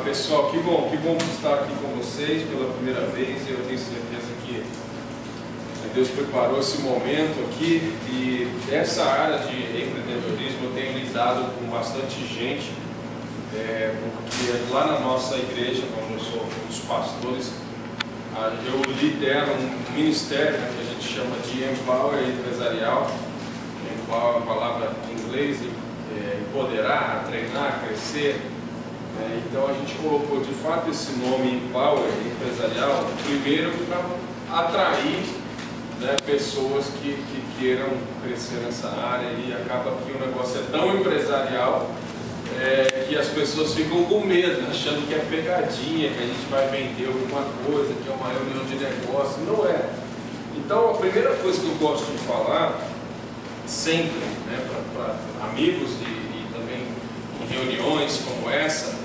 Pessoal, que bom estar aqui com vocês pela primeira vez. Eu tenho certeza que Deus preparou esse momento aqui, e essa área de empreendedorismo eu tenho lidado com bastante gente, porque lá na nossa igreja, onde eu sou um dos pastores, eu lidero um ministério, que a gente chama de Empower Empresarial. Empower é uma palavra em inglês, empoderar, treinar, crescer. Então a gente colocou de fato esse nome Empower Empresarial, primeiro para atrair pessoas que queiram crescer nessa área, e acaba que o negócio é tão empresarial que as pessoas ficam com medo, achando que é pegadinha, que a gente vai vender alguma coisa, que é uma reunião de negócio. Não é. Então a primeira coisa que eu gosto de falar sempre, para amigos e também em reuniões como essa,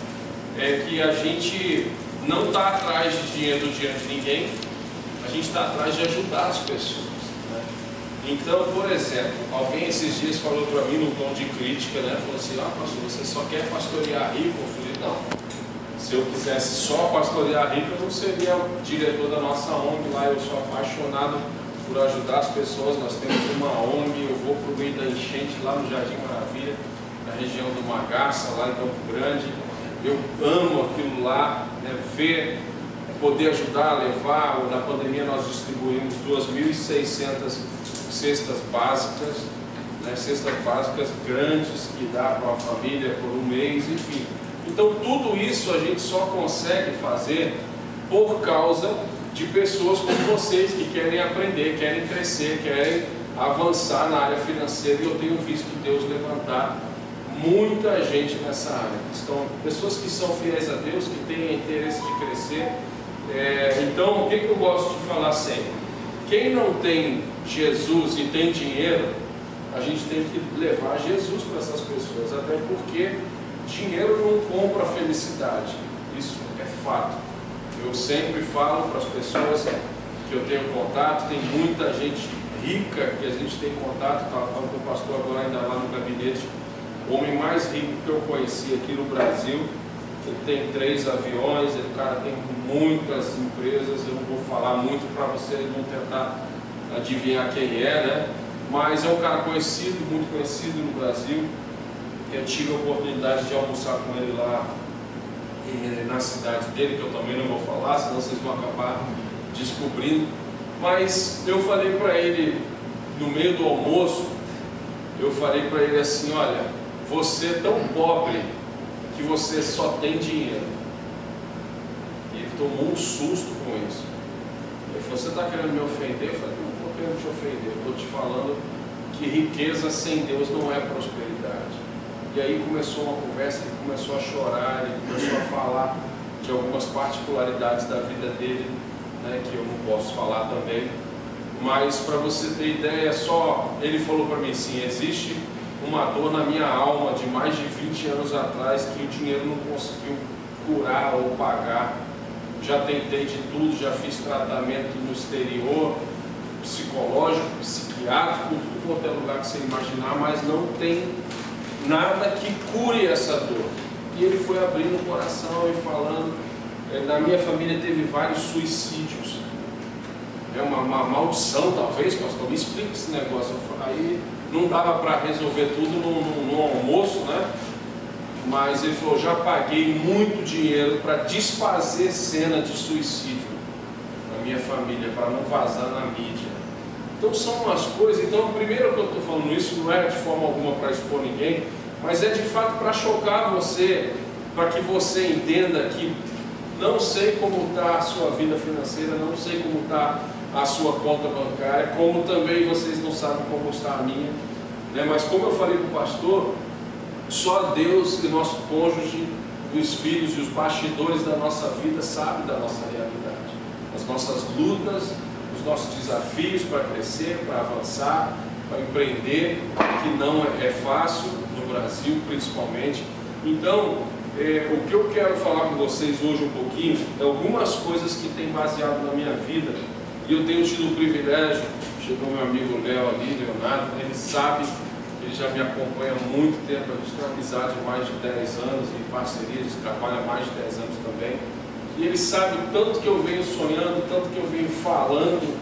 é que a gente não está atrás de dinheiro do dinheiro de ninguém, a gente está atrás de ajudar as pessoas. Então, por exemplo, alguém esses dias falou para mim num tom de crítica, falou assim: pastor, você só quer pastorear rico? Eu falei: não, se eu quisesse só pastorear rico, eu não seria o diretor da nossa ONG lá. Eu sou apaixonado por ajudar as pessoas. Nós temos uma ONG, eu vou para o meio da enchente lá no Jardim Maravilha, na região do Magaça, lá em Campo Grande. Eu amo aquilo lá, ver, poder ajudar, levar. Na pandemia nós distribuímos 2.600 cestas básicas, cestas básicas grandes que dá para uma família por um mês, enfim. Então tudo isso a gente só consegue fazer por causa de pessoas como vocês, que querem aprender, querem crescer, querem avançar na área financeira, e eu tenho visto Deus levantar muita gente nessa área. Pessoas que são fiéis a Deus, que têm interesse de crescer. Então, o que eu gosto de falar sempre? Quem não tem Jesus e tem dinheiro, a gente tem que levar Jesus para essas pessoas, até porque dinheiro não compra felicidade, isso é fato. Eu sempre falo para as pessoas que eu tenho contato, tem muita gente rica que a gente tem contato. Estava falando com o pastor agora, ainda lá no gabinete, o homem mais rico que eu conheci aqui no Brasil. Ele tem 3 aviões, o cara tem muitas empresas. Eu não vou falar muito para vocês não tentar adivinhar quem é, mas é um cara conhecido, muito conhecido no Brasil. Eu tive a oportunidade de almoçar com ele lá na cidade dele, que eu também não vou falar, senão vocês vão acabar descobrindo. Mas eu falei para ele, no meio do almoço, eu falei para ele assim: olha, você é tão pobre que você só tem dinheiro. E ele tomou um susto com isso. Ele falou: você está querendo me ofender? Eu falei: não estou querendo te ofender, eu estou te falando que riqueza sem Deus não é prosperidade. E aí começou uma conversa, ele começou a chorar, ele começou a falar de algumas particularidades da vida dele, que eu não posso falar também. Mas para você ter ideia, ele falou para mim assim: existe uma dor na minha alma de mais de 20 anos atrás que o dinheiro não conseguiu curar ou pagar. Já tentei de tudo, já fiz tratamento no exterior, psicológico, psiquiátrico, tudo quanto é lugar que você imaginar, mas não tem nada que cure essa dor. E ele foi abrindo o coração e falando: na minha família teve vários suicídios. É uma maldição, talvez, pastor, me explica esse negócio. Aí não dava para resolver tudo no almoço, mas ele falou: já paguei muito dinheiro para desfazer cena de suicídio na minha família, para não vazar na mídia. Então são umas coisas. Então, primeiro que eu estou falando isso, não é de forma alguma para expor ninguém, mas é de fato para chocar você, para que você entenda que não sei como está a sua vida financeira, não sei como está a sua conta bancária, como também vocês não sabem como está a minha, mas como eu falei para o pastor, só Deus e nosso cônjuge, os filhos e os bastidores da nossa vida sabem da nossa realidade, as nossas lutas, os nossos desafios para crescer, para avançar, para empreender, que não é fácil, no Brasil principalmente. Então, o que eu quero falar com vocês hoje um pouquinho é algumas coisas que têm baseado na minha vida. E eu tenho tido o privilégio, chegou meu amigo Léo ali, Leonardo, ele sabe ele já me acompanha há muito tempo, a gente tem uma amizade de mais de 10 anos, em parceria, a gente trabalha há mais de 10 anos também. E ele sabe o tanto que eu venho sonhando, o tanto que eu venho falando.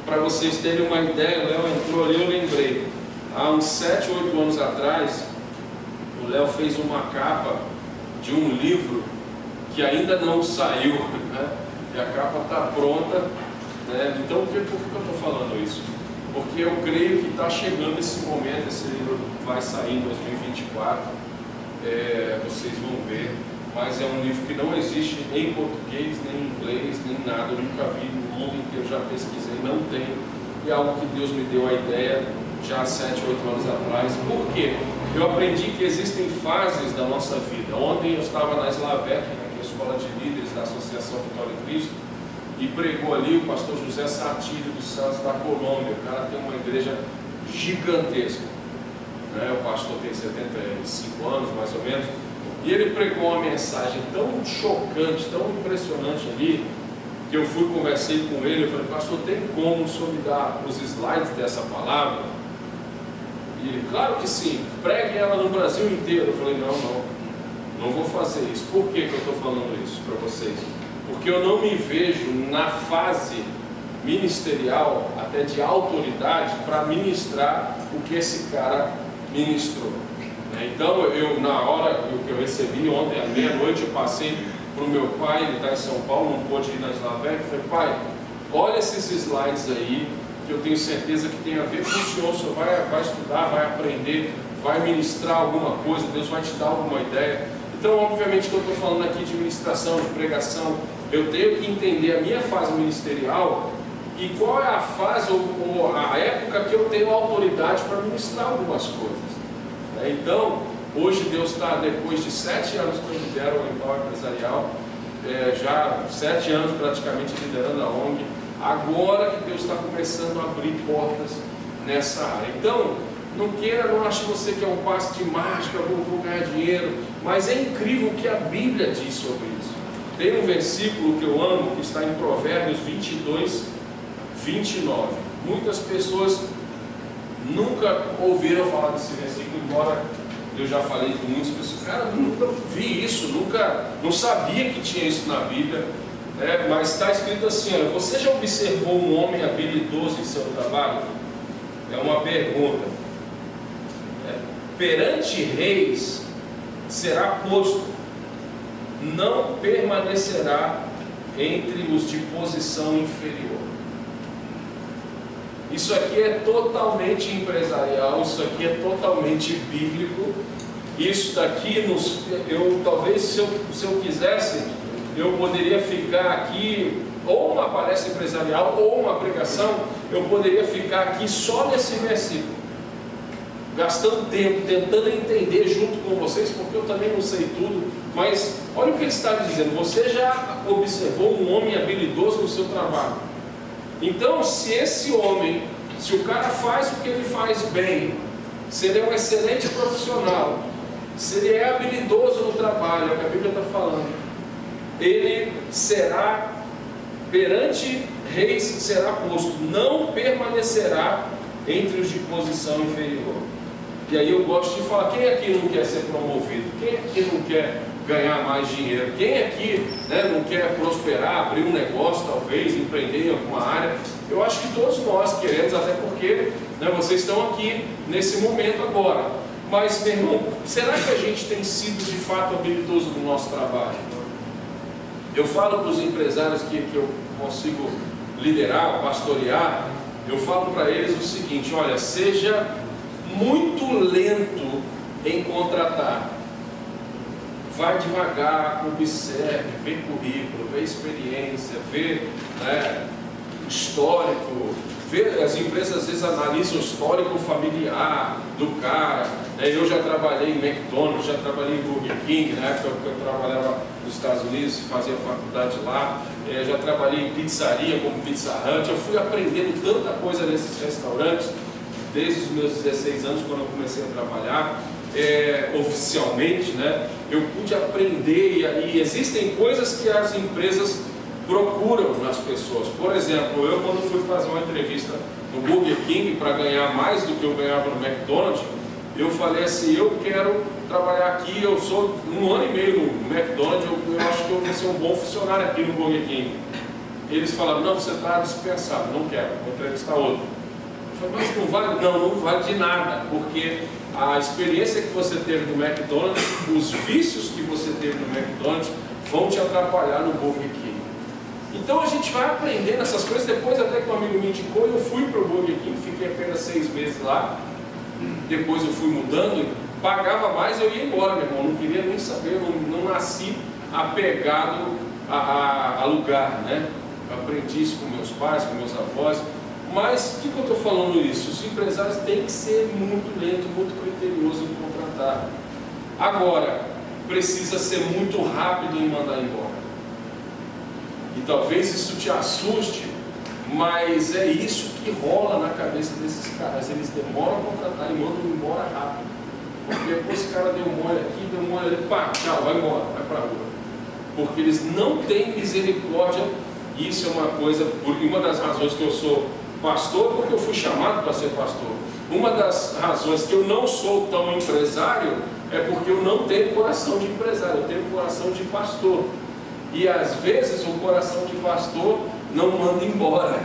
Para vocês terem uma ideia, o Léo entrou ali, eu lembrei. Há uns 7, 8 anos atrás, o Léo fez uma capa de um livro que ainda não saiu, né? E a capa está pronta, né? Então, por que eu estou falando isso? Porque eu creio que está chegando esse momento, esse livro vai sair em 2024, vocês vão ver, mas é um livro que não existe em português, nem em inglês, nem nada, eu nunca vi no mundo inteiro, já pesquisei, não tem, e é algo que Deus me deu a ideia já há 7, 8 anos atrás. Por quê? Eu aprendi que existem fases da nossa vida. Ontem eu estava na Slavec, que é a escola de líderes da Associação Vitória em Cristo, e pregou ali o pastor José Satílio dos Santos da Colômbia. O cara tem uma igreja gigantesca, né? O pastor tem 75 anos mais ou menos, e ele pregou uma mensagem tão chocante, tão impressionante ali, que eu fui, conversei com ele, eu falei: pastor, tem como o senhor me dar os slides dessa palavra? E ele: claro que sim, pregue ela no Brasil inteiro. Eu falei: não vou fazer isso. Por que eu estou falando isso para vocês? Porque eu não me vejo na fase ministerial, até de autoridade, para ministrar o que esse cara ministrou. Então, na hora que eu recebi, ontem à meia-noite, eu passei para o meu pai, ele está em São Paulo, não pôde ir na Slavec. Eu falei: pai, olha esses slides aí, que eu tenho certeza que tem a ver com o senhor vai estudar, vai aprender, vai ministrar alguma coisa, Deus vai te dar alguma ideia. Então, obviamente que eu estou falando aqui de ministração, de pregação, eu tenho que entender a minha fase ministerial e qual é a fase ou a época que eu tenho autoridade para ministrar algumas coisas. Então, hoje Deus está, depois de 7 anos que eu lidero o Empower Empresarial, já 7 anos praticamente liderando a ONG, agora que Deus está começando a abrir portas nessa área. Então, não ache você que é um passe de mágica, vou ganhar dinheiro, mas é incrível o que a Bíblia diz sobre isso. Tem um versículo que eu amo, que está em Provérbios 22, 29. Muitas pessoas nunca ouviram falar desse versículo, embora eu já falei com muitas pessoas: cara, nunca vi isso, não sabia que tinha isso na Bíblia, mas está escrito assim: olha, você já observou um homem habilidoso em seu trabalho? É uma pergunta. Perante reis será posto, não permanecerá entre os de posição inferior. Isso aqui é totalmente empresarial, isso aqui é totalmente bíblico. Isso daqui, talvez se eu quisesse, eu poderia ficar aqui, ou uma palestra empresarial, ou uma pregação, eu poderia ficar aqui só nesse versículo, gastando tempo, tentando entender junto com vocês, porque eu também não sei tudo, mas olha o que ele está dizendo: você já observou um homem habilidoso no seu trabalho? Então, se esse homem, se o cara faz o que ele faz bem, se ele é um excelente profissional, se ele é habilidoso no trabalho, é o que a Bíblia está falando, ele será, perante reis será posto, não permanecerá entre os de posição inferior. E aí eu gosto de falar: quem aqui não quer ser promovido? Quem aqui não quer ganhar mais dinheiro? Quem aqui não quer prosperar, abrir um negócio, talvez, empreender em alguma área? Eu acho que todos nós queremos, até porque vocês estão aqui nesse momento agora. Mas, meu irmão, será que a gente tem sido de fato habilidoso no nosso trabalho? Eu falo para os empresários que eu consigo liderar, pastorear, eu falo para eles o seguinte: olha, seja muito lento em contratar. Vai devagar, observe, vê currículo, vê experiência, vê histórico, vê, as empresas às vezes analisam o histórico familiar do cara. Eu já trabalhei em McDonald's, já trabalhei em Burger King, na época que eu trabalhava nos Estados Unidos, fazia faculdade lá, já trabalhei em pizzaria como Pizza Hut. Eu fui aprendendo tanta coisa nesses restaurantes, desde os meus 16 anos, quando eu comecei a trabalhar. Oficialmente, eu pude aprender, e existem coisas que as empresas procuram nas pessoas. Por exemplo, eu, quando fui fazer uma entrevista no Burger King para ganhar mais do que eu ganhava no McDonald's, eu falei assim, eu quero trabalhar aqui, eu sou 1 ano e meio no McDonald's, eu acho que eu vou ser um bom funcionário aqui no Burger King. Eles falaram, não, você está dispensado, não quero, vou entrevistar outro. Eu falei, mas não vale? Não, não vale de nada, porque a experiência que você teve no McDonald's, os vícios que você teve no McDonald's vão te atrapalhar no Burger King. Então a gente vai aprendendo essas coisas. Depois até que um amigo me indicou, eu fui para o Burger King, fiquei apenas 6 meses lá. Depois eu fui mudando, pagava mais, eu ia embora, meu irmão, não queria nem saber, não nasci apegado a lugar, né? Aprendi isso com meus pais, com meus avós. Mas o que eu estou falando isso? Os empresários têm que ser muito lento, muito criterioso em contratar. Agora, precisa ser muito rápido em mandar embora. E talvez isso te assuste, mas é isso que rola na cabeça desses caras. Eles demoram a contratar e mandam embora rápido. Porque depois esse cara deu mole aqui, deu mole ali, pá, tchau, vai embora, vai para a rua. Porque eles não têm misericórdia. Isso é uma coisa, uma das razões que eu sou pastor, porque eu fui chamado para ser pastor. Uma das razões que eu não sou tão empresário é porque eu não tenho coração de empresário, eu tenho coração de pastor. E às vezes o coração de pastor não manda embora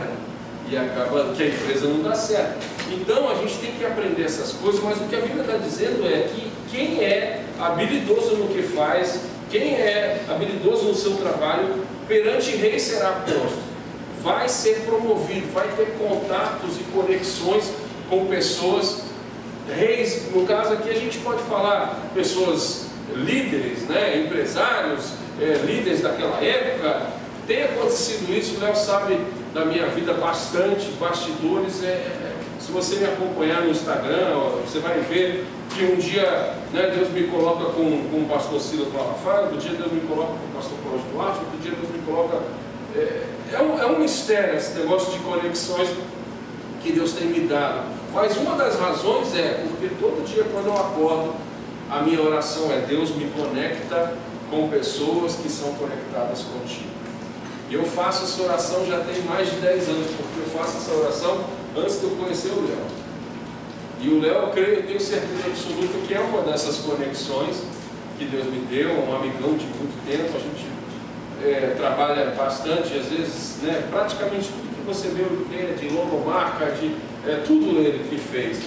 e acaba que a empresa não dá certo. Então a gente tem que aprender essas coisas, mas o que a Bíblia está dizendo é que quem é habilidoso no que faz, quem é habilidoso no seu trabalho, perante rei será posto, vai ser promovido, vai ter contatos e conexões com pessoas, reis. No caso aqui a gente pode falar pessoas líderes, né, empresários, líderes daquela época. Tem acontecido isso, o Léo sabe da minha vida bastante, bastidores. Se você me acompanhar no Instagram, você vai ver que um dia, né, Deus me coloca com o pastor Silas Malafaia, outro dia Deus me coloca com o pastor Cláudio Duarte, outro dia Deus me coloca... É um mistério esse negócio de conexões que Deus tem me dado. Mas uma das razões é porque todo dia quando eu acordo, a minha oração é: Deus me conecta com pessoas que são conectadas contigo. E eu faço essa oração já tem mais de 10 anos, porque eu faço essa oração antes de eu conhecer o Léo. E o Léo, eu tenho certeza absoluta que é uma dessas conexões que Deus me deu, um amigão de muito tempo. A gente trabalha bastante, às vezes, né, praticamente tudo que você vê de logomarca, tudo ele que fez.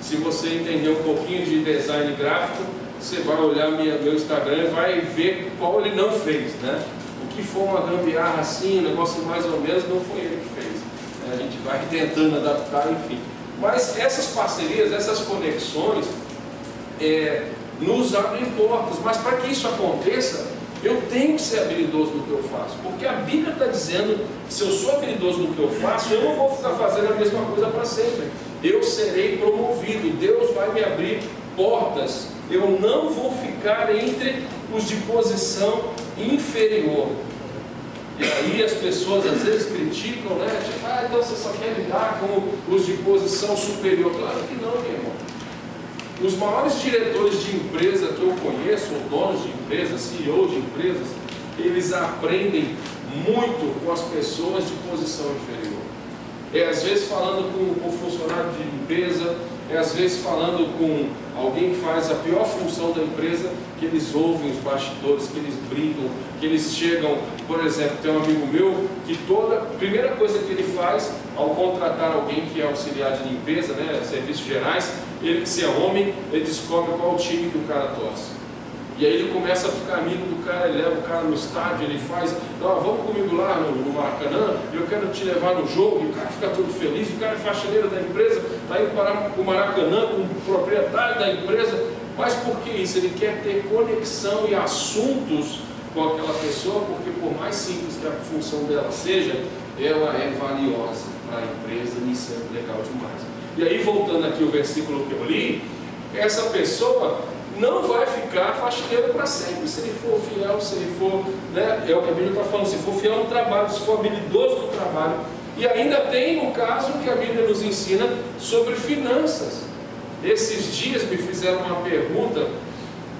Se você entender um pouquinho de design gráfico, você vai olhar meu Instagram e vai ver qual ele não fez, né? O que for uma gambiarra assim, um negócio mais ou menos, não foi ele que fez. A gente vai tentando adaptar, enfim. Mas essas parcerias, essas conexões nos abrem portas. Mas para que isso aconteça, eu tenho que ser habilidoso no que eu faço. Porque a Bíblia está dizendo que se eu sou habilidoso no que eu faço, eu não vou ficar fazendo a mesma coisa para sempre. Eu serei promovido, Deus vai me abrir portas. Eu não vou ficar entre os de posição inferior. E aí as pessoas às vezes criticam, né? Tipo, então você só quer lidar com os de posição superior. Claro que não, meu irmão. Os maiores diretores de empresa que eu conheço, ou donos de empresas, CEO de empresas, eles aprendem muito com as pessoas de posição inferior. Às vezes falando com o funcionário de empresa, às vezes falando com alguém que faz a pior função da empresa, que eles ouvem os bastidores, que eles brincam, que eles chegam. Por exemplo, tem um amigo meu que a primeira coisa que ele faz ao contratar alguém que é auxiliar de limpeza, né, serviços gerais, ele, se é homem, ele descobre qual time que o cara torce. E aí ele começa a ficar amigo do cara, ele leva o cara no estádio, ele faz: vamos comigo lá no Maracanã, eu quero te levar no jogo, e o cara fica todo feliz, o cara é faxineiro da empresa, está indo para o Maracanã com o proprietário da empresa. Mas por que isso? Ele quer ter conexão e assuntos com aquela pessoa, porque por mais simples que a função dela seja, ela é valiosa para a empresa, e isso é legal demais. E aí, voltando aqui ao versículo que eu li, essa pessoa não vai ficar faxineiro para sempre, se ele for fiel, se ele for, né, é o que a Bíblia está falando, se for fiel no trabalho, se for habilidoso no trabalho. E ainda tem, no caso, que a Bíblia nos ensina sobre finanças. Esses dias me fizeram uma pergunta,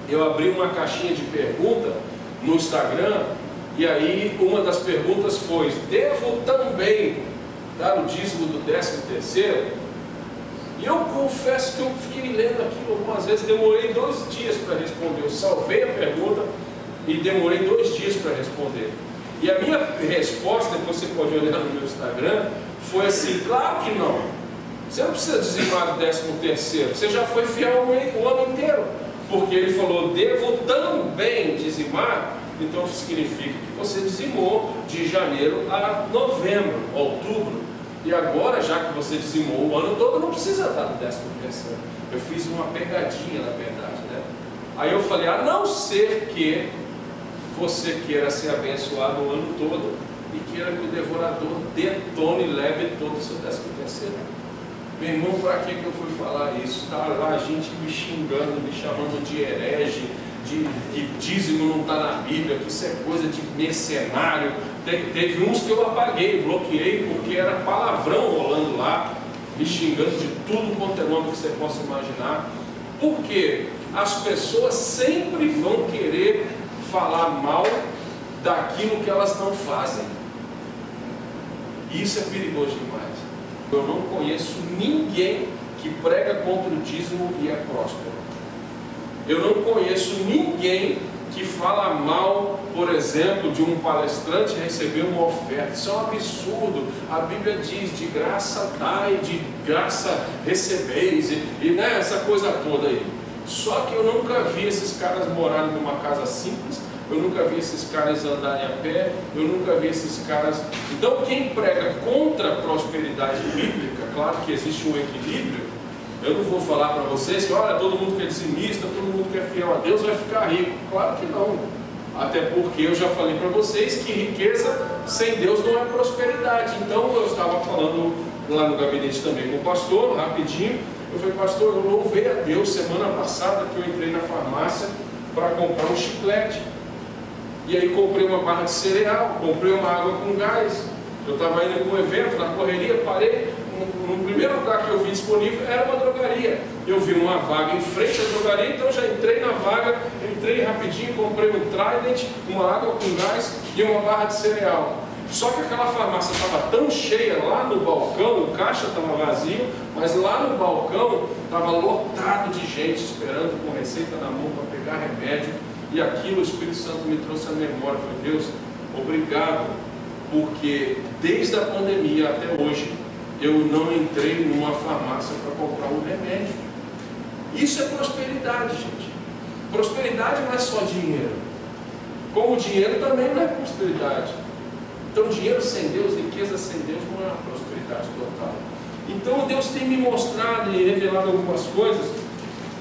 eu abri uma caixinha de pergunta no Instagram, e aí uma das perguntas foi: devo também dar o dízimo do 13º, e eu confesso que eu fiquei lendo aquilo algumas vezes, demorei 2 dias para responder. Eu salvei a pergunta e demorei 2 dias para responder. E a minha resposta, depois você pode olhar no meu Instagram, foi assim: claro que não. Você não precisa dizimar do 13º, você já foi fiel o ano inteiro. Porque ele falou, devo também dizimar, então significa que você dizimou de janeiro a novembro, outubro. E agora, já que você dizimou o ano todo, não precisa dar do 13º. Eu fiz uma pegadinha, na verdade, né? Aí eu falei, a não ser que você queira ser abençoado o ano todo e queira que o devorador detone e leve todo o seu 13º. Meu irmão, para que eu fui falar isso? Está lá a gente me xingando, me chamando de herege, de que dízimo não está na Bíblia, que isso é coisa de mercenário. Teve uns que eu apaguei, bloqueei, porque era palavrão rolando lá, me xingando de tudo quanto é nome que você possa imaginar. Porque as pessoas sempre vão querer falar mal daquilo que elas não fazem. Isso é perigoso demais. Eu não conheço ninguém que prega contra o dízimo e é próspero. Eu não conheço ninguém que fala mal, por exemplo, de um palestrante receber uma oferta. Isso é um absurdo. A Bíblia diz, de graça dai, de graça recebeis, e né, essa coisa toda aí. Só que eu nunca vi esses caras morarem numa casa simples, eu nunca vi esses caras andarem a pé, eu nunca vi esses caras... Então quem prega contra a prosperidade bíblica, claro que existe um equilíbrio. Eu não vou falar para vocês que, olha, todo mundo que é dizimista, todo mundo que é fiel a Deus vai ficar rico. Claro que não. Até porque eu já falei para vocês que riqueza sem Deus não é prosperidade. Então eu estava falando lá no gabinete também com o pastor, rapidinho. Eu falei, pastor, eu louvei a Deus semana passada que eu entrei na farmácia para comprar um chiclete. E aí comprei uma barra de cereal, comprei uma água com gás. Eu estava indo para um evento, na correria, parei. No primeiro lugar que eu vi disponível era uma drogaria. Eu vi uma vaga em frente à drogaria, então já entrei na vaga, entrei rapidinho, comprei um Trident, uma água com gás e uma barra de cereal. Só que aquela farmácia estava tão cheia lá no balcão, o caixa estava vazio, mas lá no balcão estava lotado de gente esperando com receita na mão para pegar remédio. E aquilo o Espírito Santo me trouxe à memória. Eu falei, Deus, obrigado, porque desde a pandemia até hoje eu não entrei numa farmácia para comprar um remédio. Isso é prosperidade, gente. Prosperidade não é só dinheiro. Como dinheiro também não é prosperidade. Então dinheiro sem Deus, riqueza sem Deus não é uma prosperidade total. Então Deus tem me mostrado e revelado algumas coisas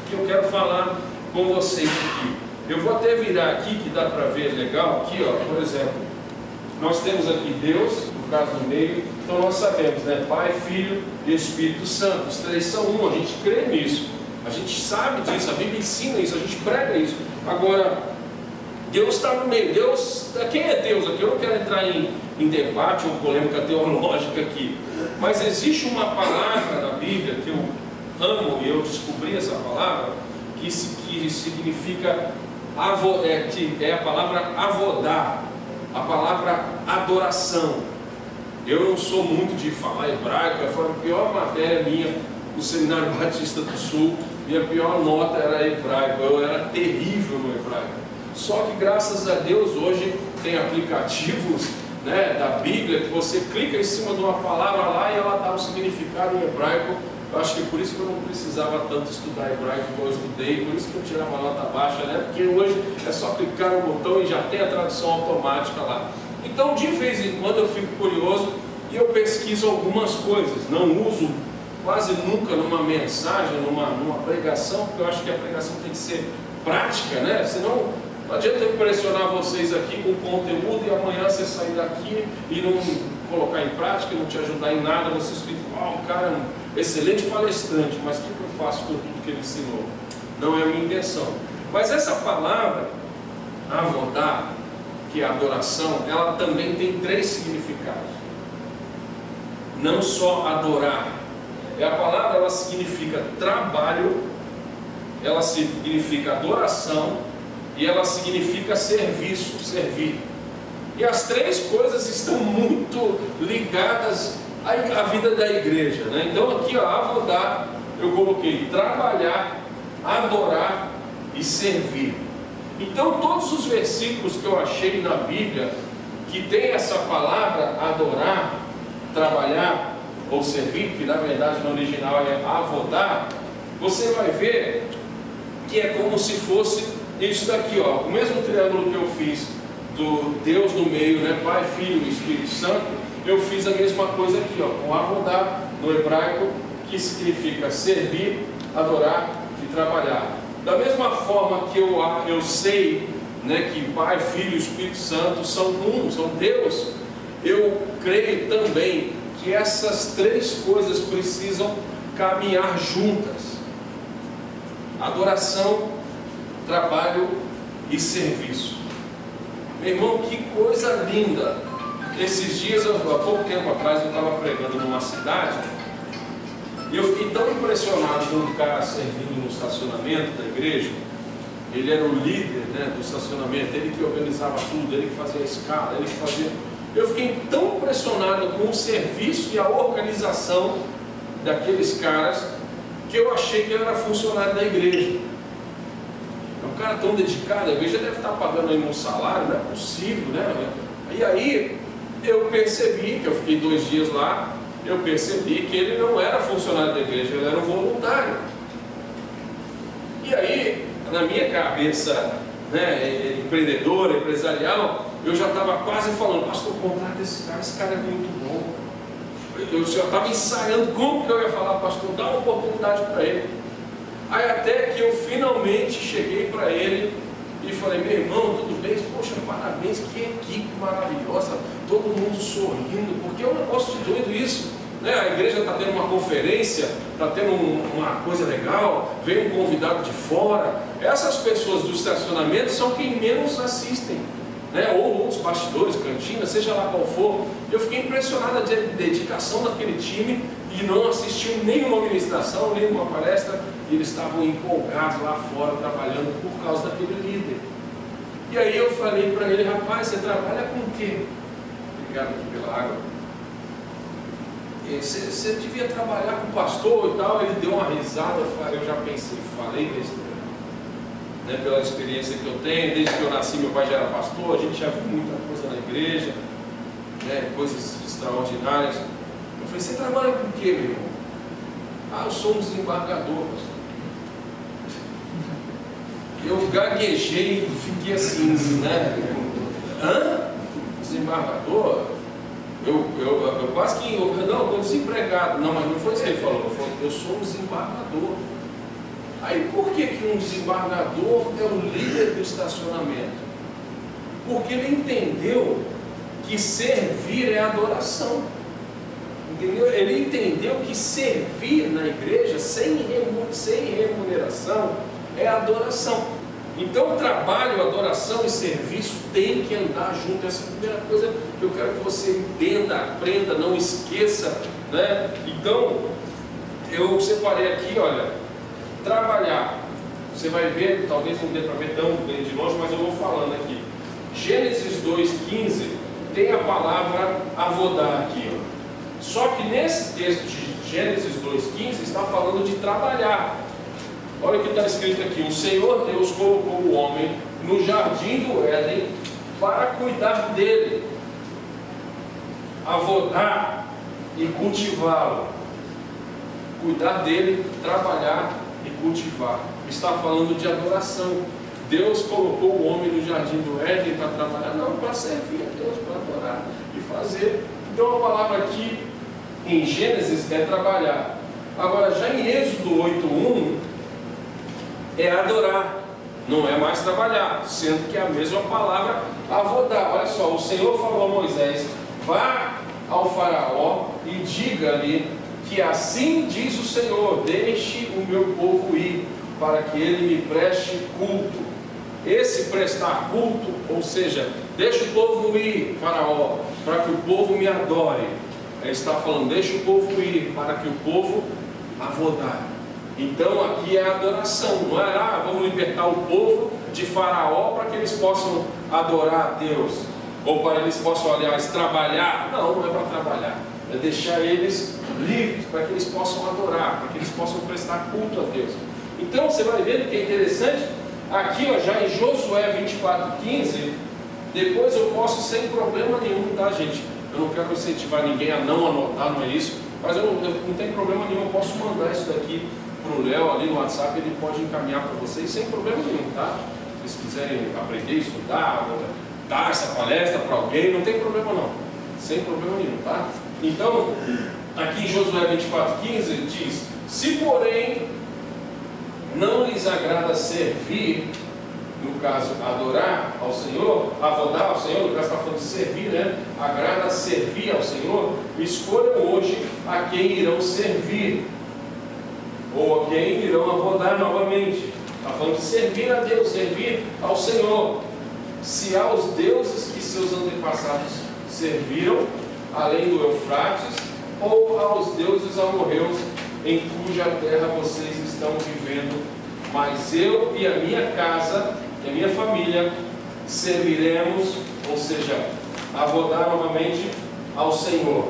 que eu quero falar com vocês aqui. Eu vou até virar aqui, que dá para ver legal, aqui ó, por exemplo, nós temos aqui Deus, no caso no meio, então nós sabemos, né, Pai, Filho e Espírito Santo, os três são um, a gente crê nisso, a gente sabe disso, a Bíblia ensina isso, a gente prega isso. Agora, Deus está no meio. Deus, quem é Deus aqui? Eu não quero entrar em debate ou polêmica teológica aqui, mas existe uma palavra na Bíblia que eu amo e eu descobri essa palavra, que significa, que é a palavra avodar, a palavra adoração. Eu não sou muito de falar hebraico, foi a pior matéria minha no Seminário Batista do Sul, minha pior nota era hebraico, eu era terrível no hebraico. Só que graças a Deus hoje tem aplicativos, né, da Bíblia, que você clica em cima de uma palavra lá e ela dá um significado em hebraico. Eu acho que por isso que eu não precisava tanto estudar hebraico como eu estudei, por isso que eu tirava nota baixa, né? Porque hoje é só clicar no botão e já tem a tradução automática lá. Então de vez em quando eu fico curioso e eu pesquiso algumas coisas. Não uso quase nunca numa mensagem, numa pregação, porque eu acho que a pregação tem que ser prática, né? Senão não adianta eu impressionar vocês aqui com conteúdo e amanhã você sair daqui e não colocar em prática, não te ajudar em nada, vocês ficam, o cara é um excelente palestrante, mas o que eu faço com tudo que ele ensinou? Não é a minha intenção. Mas essa palavra, avodar, que é adoração, ela também tem 3 significados. Não só adorar. A palavra, ela significa trabalho, ela significa adoração e ela significa serviço, servir. E as 3 coisas estão muito ligadas a vida da igreja, né? Então aqui, ó, avodar, eu coloquei trabalhar, adorar e servir. Então todos os versículos que eu achei na Bíblia que tem essa palavra adorar, trabalhar ou servir, que na verdade no original é avodar, você vai ver que é como se fosse isso daqui, ó, o mesmo triângulo que eu fiz do Deus no meio, né, Pai, Filho e Espírito Santo, eu fiz a mesma coisa aqui, ó, com avodar no hebraico, que significa servir, adorar e trabalhar. Da mesma forma que eu sei, né, que Pai, Filho e Espírito Santo são um, são Deus, eu creio também que essas três coisas precisam caminhar juntas: adoração, trabalho e serviço. Meu irmão, que coisa linda! Esses dias, há pouco tempo atrás, eu estava pregando numa cidade e eu fiquei tão impressionado com um cara servindo no estacionamento da igreja. Ele era o líder, né, do estacionamento, ele que organizava tudo, ele que fazia a escala, ele que fazia... Eu fiquei tão impressionado com o serviço e a organização daqueles caras que eu achei que ele era funcionário da igreja. É um cara tão dedicado, a igreja deve estar pagando aí um salário, não é possível, né? E aí eu percebi, que eu fiquei 2 dias lá, eu percebi que ele não era funcionário da igreja, ele era um voluntário. E aí, na minha cabeça, né, empreendedora, empresarial, eu já estava quase falando: pastor, contrata esse cara é muito bom. Eu já estava ensaiando como que eu ia falar: pastor, dá uma oportunidade para ele. Aí até que eu finalmente cheguei para ele e falei: meu irmão, tudo bem? Poxa, parabéns, que equipe maravilhosa, todo mundo sorrindo, porque é um negócio de doido isso, né? A igreja está tendo uma conferência, está tendo uma coisa legal, vem um convidado de fora. Essas pessoas do estacionamento são quem menos assistem, né? Ou os bastidores, cantina, seja lá qual for. Eu fiquei impressionado da dedicação daquele time e não assistiu nenhuma ministração, nenhuma palestra, e eles estavam empolgados lá fora trabalhando por causa daquele líder. E aí eu falei para ele: rapaz, você trabalha com o quê? Obrigado aqui pela água. Você devia trabalhar com o pastor e tal. Ele deu uma risada. Eu já pensei, falei besteira, né, pela experiência que eu tenho, desde que eu nasci meu pai já era pastor, a gente já viu muita coisa na igreja, né, coisas extraordinárias. Eu falei: você trabalha com o quê, meu irmão? Ah, eu sou um desembargador, pastor. Eu gaguejei e fiquei assim, né? Hã? Desembargador? Eu quase que... não, eu estou desempregado. Não, mas não foi isso que ele falou. Ele falou: eu sou um desembargador. Aí por que um desembargador é o líder do estacionamento? Porque ele entendeu que servir é adoração. Entendeu? Ele entendeu que servir na igreja sem remuneração é adoração. Então trabalho, adoração e serviço tem que andar junto. Essa é a primeira coisa que eu quero que você entenda, aprenda, não esqueça, né? Então eu separei aqui, olha, trabalhar. Você vai ver, talvez não dê para ver tão bem de longe, mas eu vou falando aqui. Gênesis 2,15 tem a palavra avodar aqui, ó. Só que nesse texto de Gênesis 2,15 está falando de trabalhar. Olha o que está escrito aqui: o Senhor Deus colocou o homem no jardim do Éden para cuidar dele, avodar e cultivá-lo. Cuidar dele, trabalhar e cultivar. Está falando de adoração. Deus colocou o homem no jardim do Éden para trabalhar? Não, para servir a Deus, para adorar e fazer. Então a palavra aqui em Gênesis é trabalhar. Agora já em Êxodo 8:1 é adorar, não é mais trabalhar, sendo que é a mesma palavra avodar. Olha só, o Senhor falou a Moisés: vá ao faraó e diga-lhe que assim diz o Senhor: deixe o meu povo ir, para que ele me preste culto. Esse prestar culto, ou seja, deixa o povo ir, faraó, para que o povo me adore. Ele está falando: deixa o povo ir, para que o povo avodar. Então aqui é a adoração, não é vamos libertar o povo de faraó para que eles possam adorar a Deus, ou para eles possam, aliás, trabalhar. Não, não é para trabalhar, é deixar eles livres, para que eles possam adorar, para que eles possam prestar culto a Deus. Então você vai vendo que é interessante, aqui ó, já em Josué 24:15, depois eu posso sem problema nenhum, tá gente? Eu não quero incentivar ninguém a não anotar, não é isso, mas eu não tenho problema nenhum, eu posso mandar isso daqui para o Léo ali no WhatsApp, ele pode encaminhar para vocês sem problema nenhum, tá? Se vocês quiserem aprender, estudar, dar essa palestra para alguém, não tem problema não, sem problema nenhum, tá? Então, aqui em Josué 24:15 diz: se porém não lhes agrada servir, no caso adorar ao Senhor, avodar ao Senhor, no caso está falando de servir, né? Agrada servir ao Senhor, escolham hoje a quem irão servir, ou a quem irão avodar novamente. Está falando de servir a Deus, servir ao Senhor. Se aos deuses que seus antepassados serviram, além do Eufrates, ou aos deuses amorreus, em cuja terra vocês estão vivendo, mas eu e a minha casa e a minha família serviremos, ou seja, avodar novamente ao Senhor.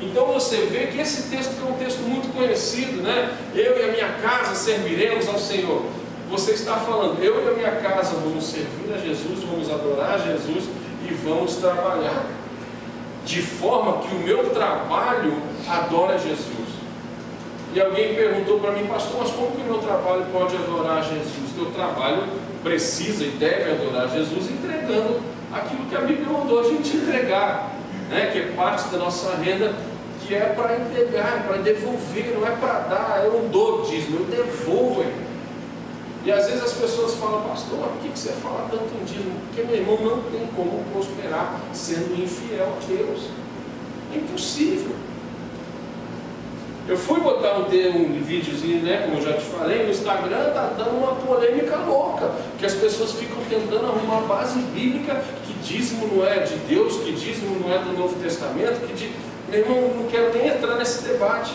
Então você vê que esse texto é um texto muito conhecido, né? Eu e a minha casa serviremos ao Senhor. Você está falando, eu e a minha casa vamos servir a Jesus, vamos adorar a Jesus e vamos trabalhar de forma que o meu trabalho adora Jesus. E alguém perguntou para mim: pastor, mas como que o meu trabalho pode adorar Jesus? O teu trabalho precisa e deve adorar Jesus entregando aquilo que a Bíblia mandou a gente entregar, né? Que é parte da nossa renda, que é para entregar, para devolver, não é para dar. Eu não dou dízimo, eu devolvo. E às vezes as pessoas falam: pastor, por que você fala tanto em dízimo? Porque, meu irmão, não tem como prosperar sendo infiel a Deus. É impossível. Eu fui botar um videozinho, né, como eu já te falei, no Instagram, está dando uma polêmica louca, que as pessoas ficam tentando arrumar base bíblica, que dízimo não é de Deus, que dízimo não é do Novo Testamento, meu irmão, não quero nem entrar nesse debate.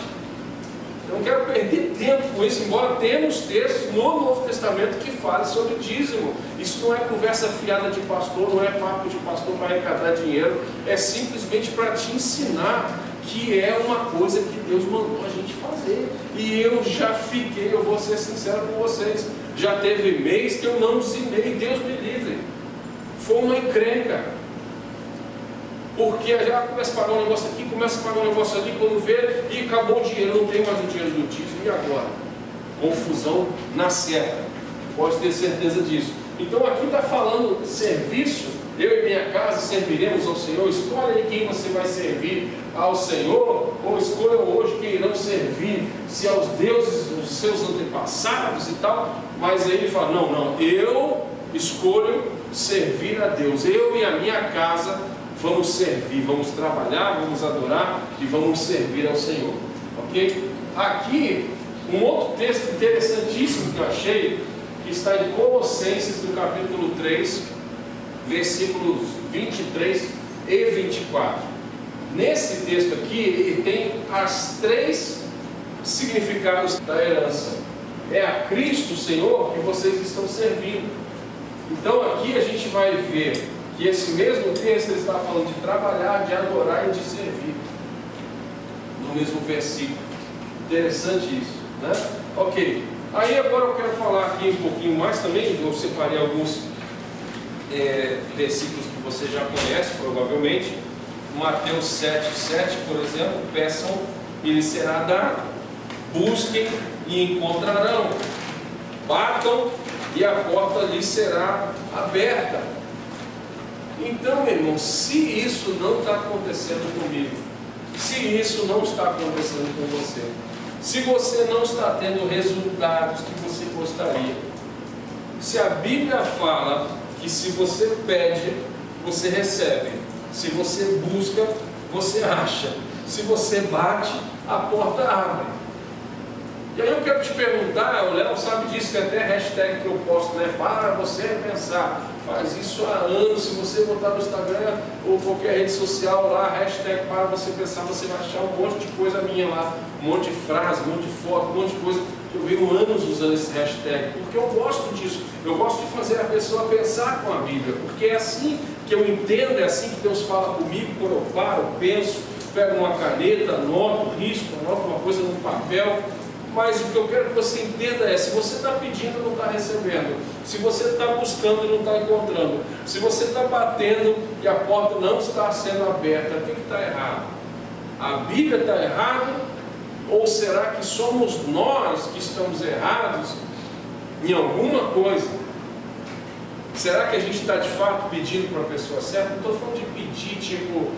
Eu não quero perder tempo com isso, embora temos textos no Novo Testamento que falem sobre dízimo. Isso não é conversa fiada de pastor, não é papo de pastor para arrecadar dinheiro, é simplesmente para te ensinar que é uma coisa que Deus mandou a gente fazer. E eu já fiquei, eu vou ser sincero com vocês, já teve mês que eu não dizimei, Deus me livre. Foi uma encrenca. Porque já começa a pagar um negócio aqui, começa a pagar um negócio ali, quando vê, e acabou o dinheiro, não tem mais o dinheiro do dízimo, e agora? Confusão na certa, pode ter certeza disso. Então aqui está falando serviço, eu e minha casa serviremos ao Senhor. Escolha aí quem você vai servir ao Senhor, ou escolham hoje quem irão servir, se aos deuses dos seus antepassados e tal. Mas aí ele fala: não, eu escolho servir a Deus, eu e a minha casa vamos servir, vamos trabalhar, vamos adorar e vamos servir ao Senhor. Ok? Aqui, um outro texto interessantíssimo que eu achei, que está em Colossenses, no capítulo 3, versículos 23 e 24. Nesse texto aqui, ele tem as três significados da herança. É a Cristo, Senhor, que vocês estão servindo. Então aqui a gente vai ver que esse mesmo texto está falando de trabalhar, de adorar e de servir, no mesmo versículo. Interessante isso, né? Ok, aí agora eu quero falar aqui um pouquinho mais também. Eu separei alguns versículos que você já conhece provavelmente. Mateus 7,7, por exemplo: peçam e lhes será dado, busquem e encontrarão, batam e a porta lhes será aberta. Então, meu irmão, se isso não está acontecendo comigo, se isso não está acontecendo com você, se você não está tendo resultados que você gostaria, se a Bíblia fala que se você pede, você recebe, se você busca, você acha, se você bate, a porta abre. E aí eu quero te perguntar, o Léo sabe disso, tem até hashtag que eu posto, né? Para você pensar. Faz isso há anos. Se você botar no Instagram ou qualquer rede social lá, hashtag para você pensar, você vai achar um monte de coisa minha lá, um monte de frase, um monte de foto, um monte de coisa que eu venho anos usando esse hashtag, porque eu gosto disso. Eu gosto de fazer a pessoa pensar com a Bíblia, porque é assim que eu entendo, é assim que Deus fala comigo quando eu paro, penso, pega uma caneta, anota um risco, anota uma coisa no papel. Mas o que eu quero que você entenda é, se você está pedindo e não está recebendo, se você está buscando e não está encontrando, se você está batendo e a porta não está sendo aberta, o que está errado? A Bíblia está errada? Ou será que somos nós que estamos errados em alguma coisa? Será que a gente está de fato pedindo para a pessoa certa? Não estou falando de pedir, tipo,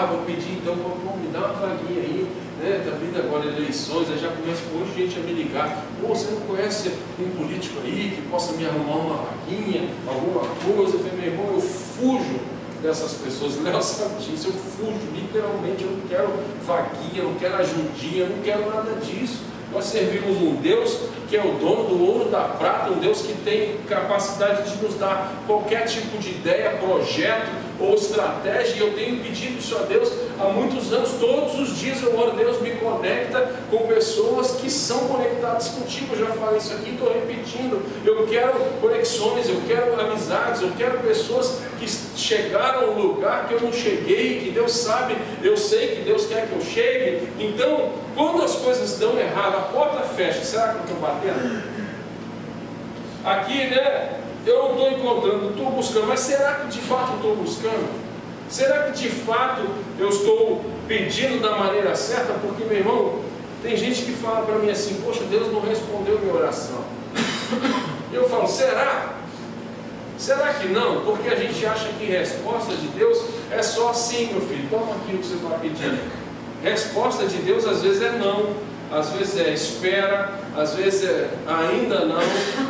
vou pedir, então vou me dar uma vaguinha aí, né? Está vindo agora eleições, aí já começa um monte de gente a me ligar. Você não conhece um político aí que possa me arrumar uma vaguinha, alguma coisa? Eu falei, meu irmão, eu fujo dessas pessoas. Léo sabe disso, eu fujo, literalmente, eu não quero vaguinha, eu não quero ajudinha, eu não quero nada disso. Nós servimos um Deus que é o dono do ouro, da prata, um Deus que tem capacidade de nos dar qualquer tipo de ideia, projeto ou estratégia, e eu tenho pedido isso a Deus há muitos anos. Todos os dias eu oro, Deus me conecta com pessoas que são conectadas contigo. Eu já falei isso aqui, estou repetindo. Eu quero conexões, eu quero amizades, eu quero pessoas que chegaram a um lugar que eu não cheguei, que Deus sabe, eu sei que Deus quer que eu chegue. Então, quando as coisas dão errado, a porta fecha, será que eu estou batendo? Aqui, né? Eu não estou encontrando, estou buscando, mas será que de fato eu estou buscando? Será que de fato eu estou pedindo da maneira certa? Porque, meu irmão, tem gente que fala para mim assim, poxa, Deus não respondeu minha oração. Eu falo, será? Será que não? Porque a gente acha que resposta de Deus é só assim, meu filho, toma aquilo que você está pedindo. Resposta de Deus às vezes é não. Às vezes é espera, às vezes é ainda não,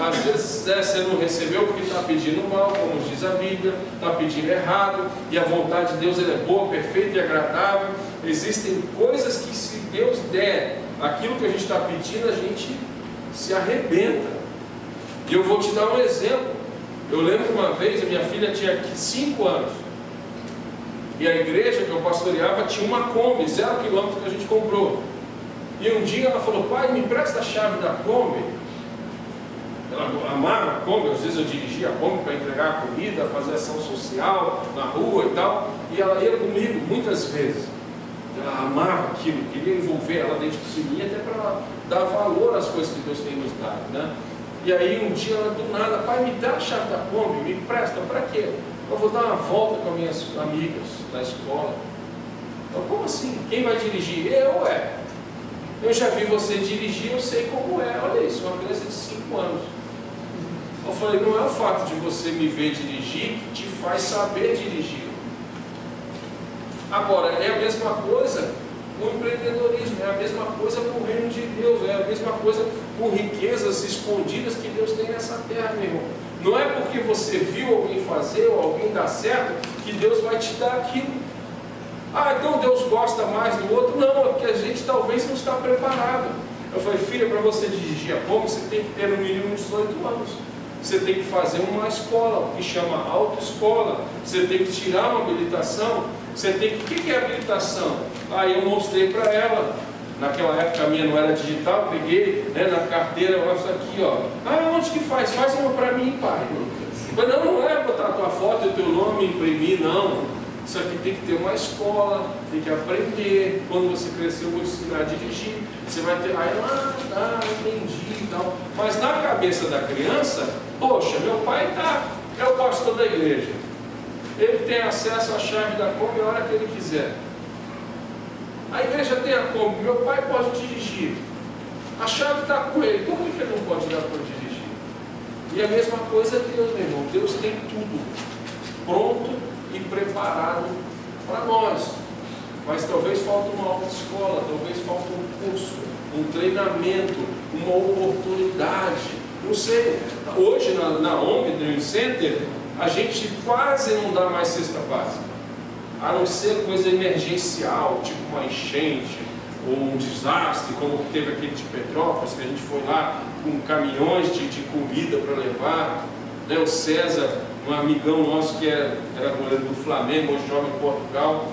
às vezes você não recebeu porque está pedindo mal, como diz a Bíblia, está pedindo errado, e a vontade de Deus ela é boa, perfeita e agradável. Existem coisas que, se Deus der aquilo que a gente está pedindo, a gente se arrebenta. E eu vou te dar um exemplo. Eu lembro uma vez, a minha filha tinha 5 anos, e a igreja que eu pastoreava tinha uma Kombi, 0 km que a gente comprou. E um dia ela falou, pai, me empresta a chave da Kombi. Ela amava a Kombi, às vezes eu dirigia a Kombi para entregar a comida, fazer ação social na rua e tal. E ela ia comigo muitas vezes. Ela amava aquilo, queria envolver ela desde pequenininha, até para ela dar valor às coisas que Deus tem nos dado, né? E aí um dia ela do nada, pai, me dá a chave da Kombi, me empresta, para quê? Eu vou dar uma volta com as minhas amigas da escola. Eu, como assim? Quem vai dirigir? Eu já vi você dirigir, eu sei como é. Olha isso, uma criança de 5 anos. Eu falei, não é o fato de você me ver dirigir que te faz saber dirigir. Agora, é a mesma coisa com o empreendedorismo, é a mesma coisa com o reino de Deus, é a mesma coisa com riquezas escondidas que Deus tem nessa terra, meu irmão. Não é porque você viu alguém fazer ou alguém dar certo que Deus vai te dar aquilo. Então Deus gosta mais do outro? Não, é porque a gente talvez não está preparado. Eu falei, filha, para você dirigir a Kombi, você tem que ter no mínimo 18 anos. Você tem que fazer uma escola, que chama autoescola. Você tem que tirar uma habilitação. Você tem que... O que é habilitação? Eu mostrei para ela. Naquela época a minha não era digital, peguei, né, na carteira, eu faço aqui, ó. Onde que faz? Faz uma para mim, pai. Mas não é botar a tua foto e o teu nome, imprimir, não. Isso aqui tem que ter uma escola, tem que aprender. Quando você crescer, eu vou te ensinar a dirigir. Você vai ter, entendi e tal. Mas na cabeça da criança, poxa, meu pai é o pastor da igreja. Ele tem acesso à chave da Kombi a hora que ele quiser. A igreja tem a Kombi, meu pai pode dirigir. A chave está com ele, por que ele não pode dar para dirigir? E a mesma coisa é Deus, meu irmão. Deus tem tudo pronto e preparado para nós, mas talvez falte uma autoescola, talvez falte um curso, um treinamento, uma oportunidade, não sei. Hoje na ONG Dream Center a gente quase não dá mais cesta básica, a não ser coisa emergencial, tipo uma enchente ou um desastre, como teve aquele de Petrópolis, que a gente foi lá com caminhões de comida para levar, né? O César, um amigão nosso que era goleiro do Flamengo, hoje joga em Portugal,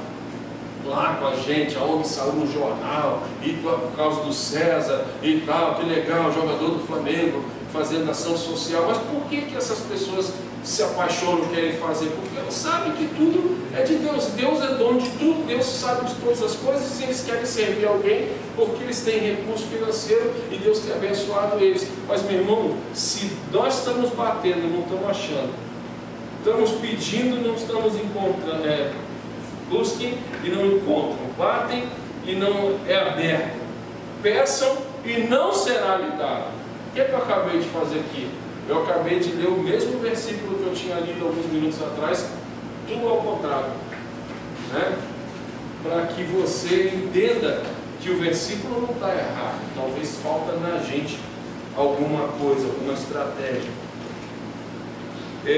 lá com a gente, a ONG saiu no jornal, e por causa do César e tal, que legal, jogador do Flamengo, fazendo ação social. Mas por que essas pessoas se apaixonam e querem fazer? Porque elas sabem que tudo é de Deus. Deus é dono de tudo, Deus sabe de todas as coisas, e eles querem servir alguém porque eles têm recurso financeiro e Deus tem abençoado eles. Mas, meu irmão, se nós estamos batendo e não estamos achando, estamos pedindo e não estamos encontrando, busquem e não encontram, batem e não é aberto, peçam e não será lhe dado. O que é que eu acabei de fazer aqui? Eu acabei de ler o mesmo versículo que eu tinha lido alguns minutos atrás, tudo ao contrário, né? Para que você entenda que o versículo não está errado, talvez falta na gente alguma coisa, alguma estratégia.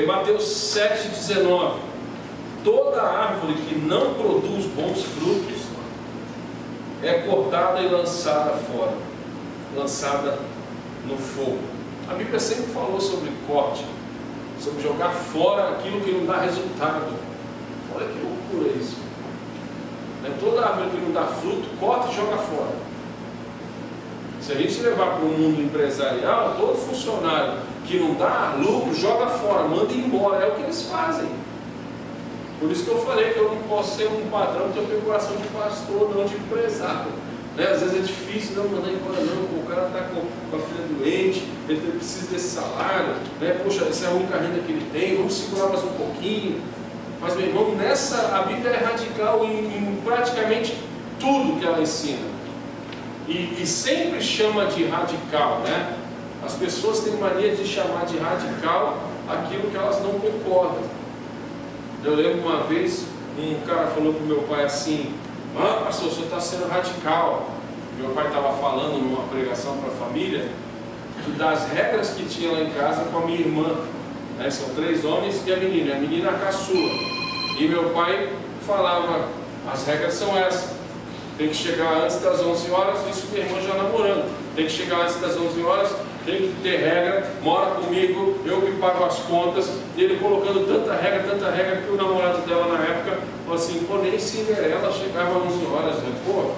Mateus 7,19: toda árvore que não produz bons frutos é cortada e lançada fora, lançada no fogo. A Bíblia sempre falou sobre corte, sobre jogar fora aquilo que não dá resultado. Olha que loucura isso. Toda árvore que não dá fruto, corta e joga fora. Se a gente levar para o mundo empresarial, todo funcionário que não dá lucro, joga fora, manda embora. É o que eles fazem. Por isso que eu falei que eu não posso ser um padrão que eu tenho coração de pastor, não de empresário. Às vezes é difícil não mandar embora, não. O cara está com a filha doente, ele precisa desse salário, poxa, essa é a única renda que ele tem, vamos segurar mais um pouquinho. Mas, meu irmão, a Bíblia é radical em praticamente tudo que ela ensina. E sempre chama de radical, né? As pessoas têm mania de chamar de radical aquilo que elas não concordam. Eu lembro uma vez, um cara falou para o meu pai assim: pastor, o senhor está sendo radical. Meu pai estava falando numa pregação para a família das regras que tinha lá em casa com a minha irmã. São 3 homens e a menina caçula. E meu pai falava: as regras são essas, tem que chegar antes das 11 horas, isso minha irmã já namorando, tem que chegar antes das 11 horas, tem que ter regra, mora comigo, eu que pago as contas. E ele colocando tanta regra, que o namorado dela na época falou assim: pô, nem Cinderela chegava às 11 horas, né? Pô,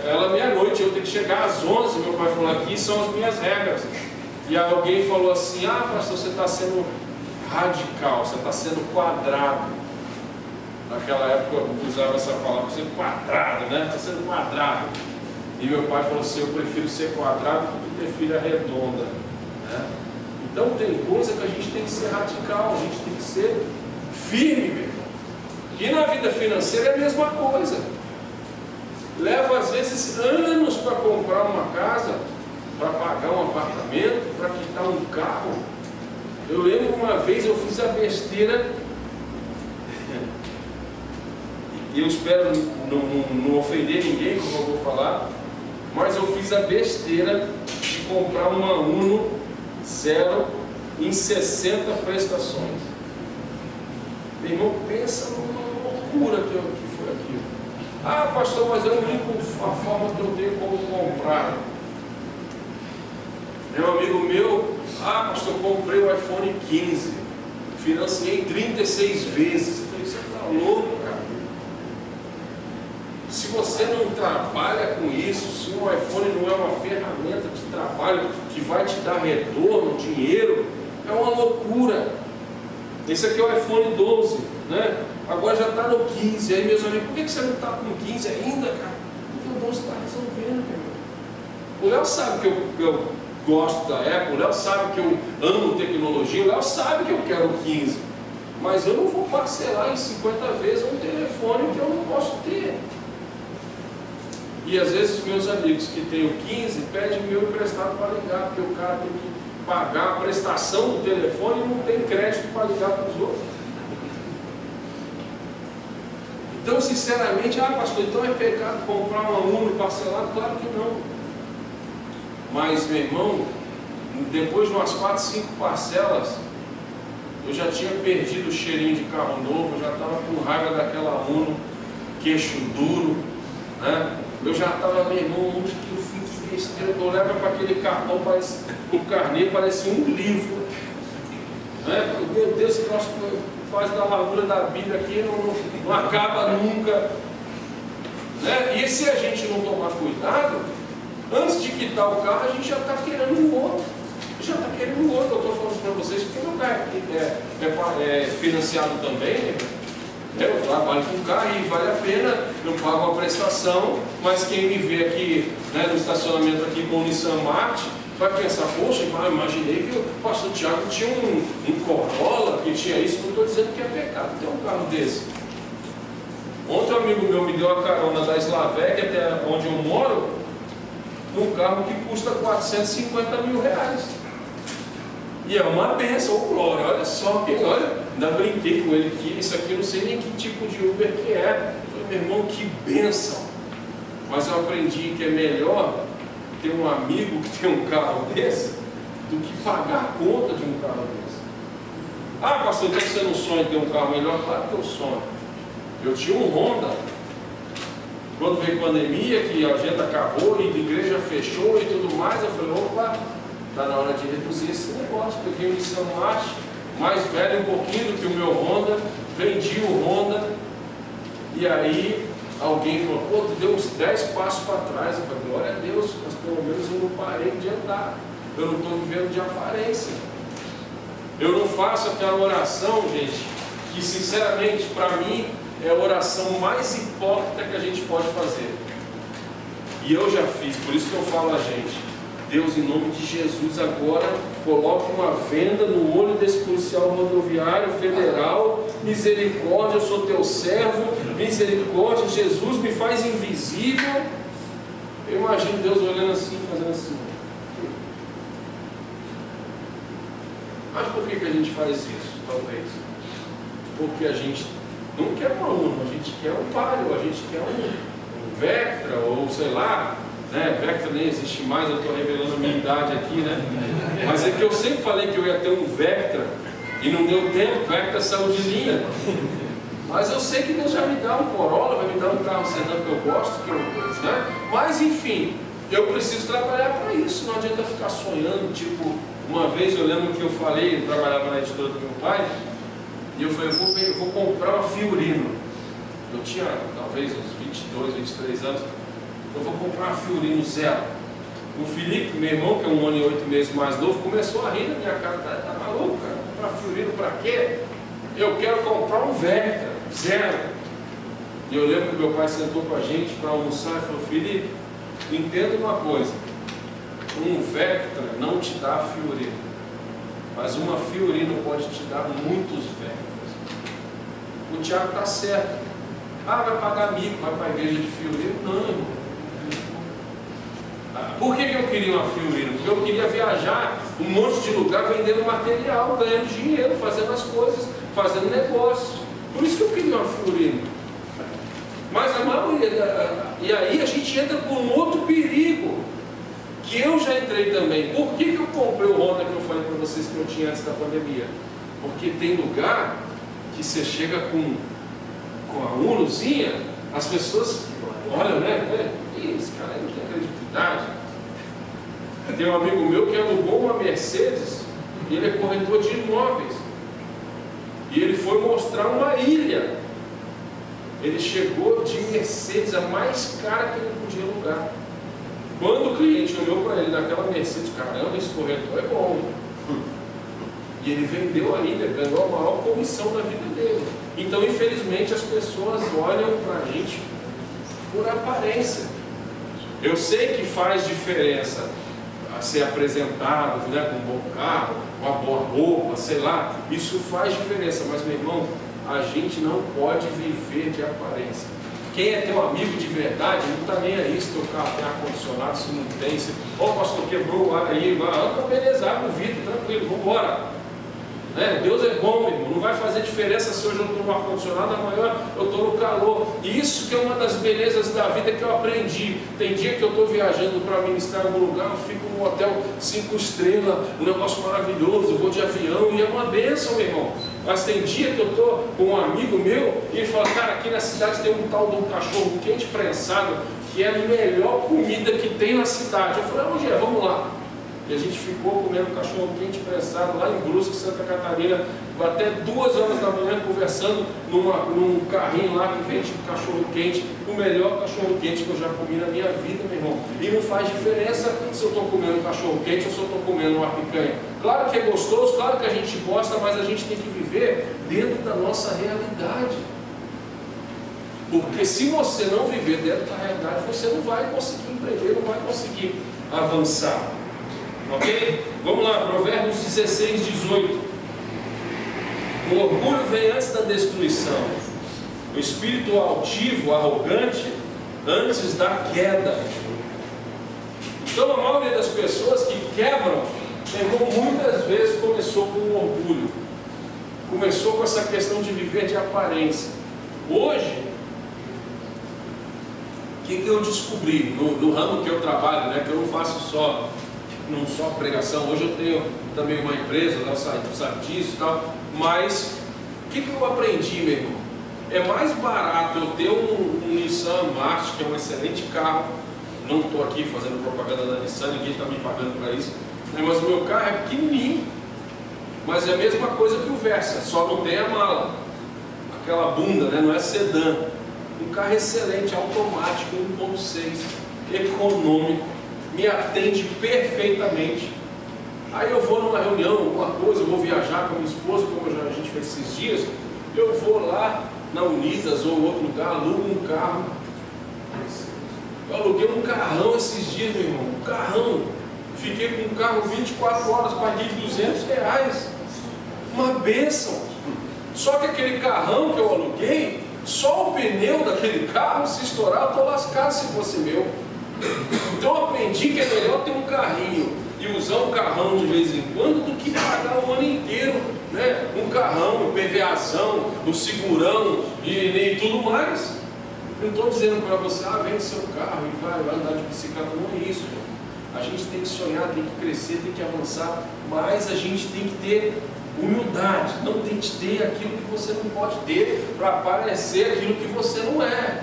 ela meia-noite, eu tenho que chegar às 11. Meu pai falou: aqui são as minhas regras. E alguém falou assim: pastor, você está sendo radical, você está sendo quadrado. Naquela época eu usava essa palavra, você quadrado, né? Está sendo quadrado. E meu pai falou assim: eu prefiro ser quadrado do que ter filha redonda, né? Então tem coisa que a gente tem que ser radical, a gente tem que ser firme, meu irmão. E na vida financeira é a mesma coisa. Leva às vezes anos para comprar uma casa, para pagar um apartamento, para quitar um carro. Eu lembro uma vez eu fiz a besteira, e eu espero não ofender ninguém, como eu vou falar, mas eu fiz a besteira de comprar uma Uno 0 em 60 prestações. Meu irmão, pensa numa loucura que foi aquilo. Pastor, mas eu não vi a forma que eu tenho como comprar. Meu amigo meu: pastor, comprei o iPhone 15, financiei 36 vezes. Eu falei: você está louco, cara? Se você não trabalha com isso, se o iPhone não é uma ferramenta de trabalho que vai te dar retorno, dinheiro, é uma loucura. Esse aqui é o iPhone 12, né? Agora já está no 15. Aí, meus amigos, por que você não está com 15 ainda, cara? Porque o 12 está resolvendo, meu irmão. O Léo sabe que eu gosto da Apple, o Léo sabe que eu amo tecnologia, o Léo sabe que eu quero o 15. Mas eu não vou parcelar em 50 vezes um telefone que eu não posso ter. E às vezes os meus amigos que têm o 15 pedem o meu emprestado para ligar, porque o cara tem que pagar a prestação do telefone e não tem crédito para ligar para os outros. Então, sinceramente, pastor, então é pecado comprar uma Uno parcelado? Claro que não. Mas, meu irmão, depois de umas 4, 5 parcelas, eu já tinha perdido o cheirinho de carro novo, eu já estava com raiva daquela Uno, queixo duro, né? Eu já estava, meu irmão, onde que eu fiz besteira? Eu levo para aquele cartão, o carnê parece um livro, né? Meu Deus, esse troço faz da largura da Bíblia aqui, não acaba nunca, né? E se a gente não tomar cuidado, antes de quitar o carro, a gente já está querendo um outro, já está querendo aquele no outro. Eu estou falando para vocês que meu carro é financiado também. Eu trabalho com carro e vale a pena, eu pago a prestação, mas quem me vê aqui, né, no estacionamento aqui com o Nissan Marti, vai pensar, poxa, imaginei que o pastor Tiago tinha um Corolla, que tinha isso. Não estou dizendo que é pecado ter um carro desse. Ontem um amigo meu me deu a carona da Slavec até onde eu moro, num carro que custa 450 mil reais. E é uma bênção, glória. Olha só, olha, ainda brinquei com ele que isso aqui eu não sei nem que tipo de Uber que é. Eu falei, meu irmão, que bênção. Mas eu aprendi que é melhor ter um amigo que tem um carro desse do que pagar a conta de um carro desse. Ah, pastor, então você não sonha em ter um carro melhor? Claro que eu sonho. Eu tinha um Honda. Quando veio a pandemia, que a agenda acabou e a igreja fechou e tudo mais, eu falei, opa, está na hora de reduzir esse negócio. Peguei um Nissan Marti, mais velho um pouquinho do que o meu Honda, vendi o Honda, e aí alguém falou, pô, tu deu uns 10 passos para trás. Eu falei, glória a Deus, mas pelo menos eu não parei de andar, eu não estou vivendo de aparência. Eu não faço aquela oração, gente, que sinceramente para mim é a oração mais hipócrita que a gente pode fazer. E eu já fiz, por isso que eu falo a gente, Deus, em nome de Jesus, agora coloque uma venda no olho desse policial rodoviário federal. Misericórdia, eu sou teu servo. Misericórdia, Jesus, me faz invisível. Eu imagino Deus olhando assim, fazendo assim. Mas por que a gente faz isso? Talvez porque a gente não quer uma Uno, a gente quer um Palio, a gente quer um Vectra, ou sei lá, né? Vectra nem existe mais, eu estou revelando a minha idade aqui, né? Mas é que eu sempre falei que eu ia ter um Vectra e não deu tempo. Vectra saiu de linha. Mas eu sei que Deus vai me dar um Corolla, vai me dar um carro sedã que eu gosto, né? Mas enfim, eu preciso trabalhar para isso. Não adianta ficar sonhando. Tipo, uma vez eu lembro que eu falei, eu trabalhava na editora do meu pai, e eu falei, eu vou comprar uma Fiorino. Eu tinha talvez uns 22, 23 anos. Eu vou comprar uma Fiorino zero. O Felipe, meu irmão, que é 1 ano e 8 meses mais novo, começou a rir na minha cara. Tá maluco, cara? Comprar Fiorino para quê? Eu quero comprar um Vectra zero. E eu lembro que meu pai sentou com a gente para almoçar e falou, Felipe, entenda uma coisa, um Vectra não te dá a Fiorino, mas uma Fiorino pode te dar muitos Vectras. O Tiago está certo. Ah, vai pagar mico, vai para a igreja de Fiorino? Não, irmão. Por que eu queria uma Fiorino? Porque eu queria viajar um monte de lugar vendendo material, ganhando dinheiro, fazendo as coisas, fazendo negócio. Por isso que eu queria uma Fiorino. Mas a maioria, e aí a gente entra por um outro perigo, que eu já entrei também. Por que eu comprei o Honda que eu falei para vocês que eu tinha antes da pandemia? Porque tem lugar que você chega com a Unozinha, as pessoas olham, né? Esse cara não tem credibilidade. Tem um amigo meu que alugou uma Mercedes, e ele é corretor de imóveis. E ele foi mostrar uma ilha. Ele chegou de Mercedes, a mais cara que ele podia alugar. Quando o cliente olhou para ele naquela Mercedes, caramba, esse corretor é bom. E ele vendeu a ilha, ganhou a maior comissão da vida dele. Então, infelizmente, as pessoas olham para a gente por aparência. Eu sei que faz diferença ser apresentado, né, com um bom carro, uma boa roupa, sei lá, isso faz diferença, mas meu irmão, a gente não pode viver de aparência. Quem é teu amigo de verdade não está nem aí se teu carro tem ar-condicionado, se não tem, se, pastor, quebrou o ar aí, beleza, abre o vidro, tranquilo, vamos embora. Né? Deus é bom, meu irmão, não vai fazer diferença se hoje eu estou no ar-condicionado, amanhã eu estou no calor. E isso que é uma das belezas da vida que eu aprendi. Tem dia que eu estou viajando para ministrar em algum lugar, eu fico num hotel 5 estrelas, um negócio maravilhoso, eu vou de avião e é uma bênção, meu irmão. Mas tem dia que eu estou com um amigo meu e ele fala, cara, aqui na cidade tem um tal de um cachorro quente prensado que é a melhor comida que tem na cidade. Eu falei, onde é? Vamos lá. E a gente ficou comendo cachorro quente prensado lá em Brusque, Santa Catarina, até 2 horas da manhã conversando num carrinho lá que vende cachorro quente, o melhor cachorro quente que eu já comi na minha vida, meu irmão. E não faz diferença se eu estou comendo cachorro quente ou se eu estou comendo uma picanha. Claro que é gostoso, claro que a gente gosta, mas a gente tem que viver dentro da nossa realidade. Porque se você não viver dentro da realidade, você não vai conseguir empreender, não vai conseguir avançar. Ok? Vamos lá, Provérbios 16, 18. O orgulho vem antes da destruição. O espírito altivo, arrogante, antes da queda. Então a maioria das pessoas que quebram, muitas vezes começou com o orgulho. Começou com essa questão de viver de aparência. Hoje, o que eu descobri no ramo que eu trabalho, né, que eu não faço não só pregação, hoje eu tenho também uma empresa, né, sabe disso e tal, mas o que eu aprendi, meu irmão? É mais barato eu ter um Nissan March, que é um excelente carro. Não estou aqui fazendo propaganda da Nissan, ninguém está me pagando para isso, mas o meu carro é pequenininho, mas é a mesma coisa que o Versa, só não tem a mala, aquela bunda, né, não é sedã. Um carro excelente, automático, 1.6, econômico, me atende perfeitamente. Aí eu vou numa reunião, alguma coisa, eu vou viajar com a minha esposa, como a gente fez esses dias, eu vou lá na Unidas ou outro lugar, alugo um carro. Eu aluguei um carrão esses dias, meu irmão, um carrão. Fiquei com um carro 24 horas, paguei R$200. Uma bênção. Só que aquele carrão que eu aluguei, só o pneu daquele carro, se estourar, eu estou lascado se fosse meu. Então eu aprendi que é melhor ter um carrinho e usar um carrão de vez em quando do que pagar o ano inteiro, né? Um carrão, um PVAzão, um segurão e tudo mais. Não estou dizendo para você, vende seu carro e vai andar de bicicleta, não é isso, gente. A gente tem que sonhar, tem que crescer, tem que avançar, mas a gente tem que ter humildade, não tem que ter aquilo que você não pode ter para parecer aquilo que você não é.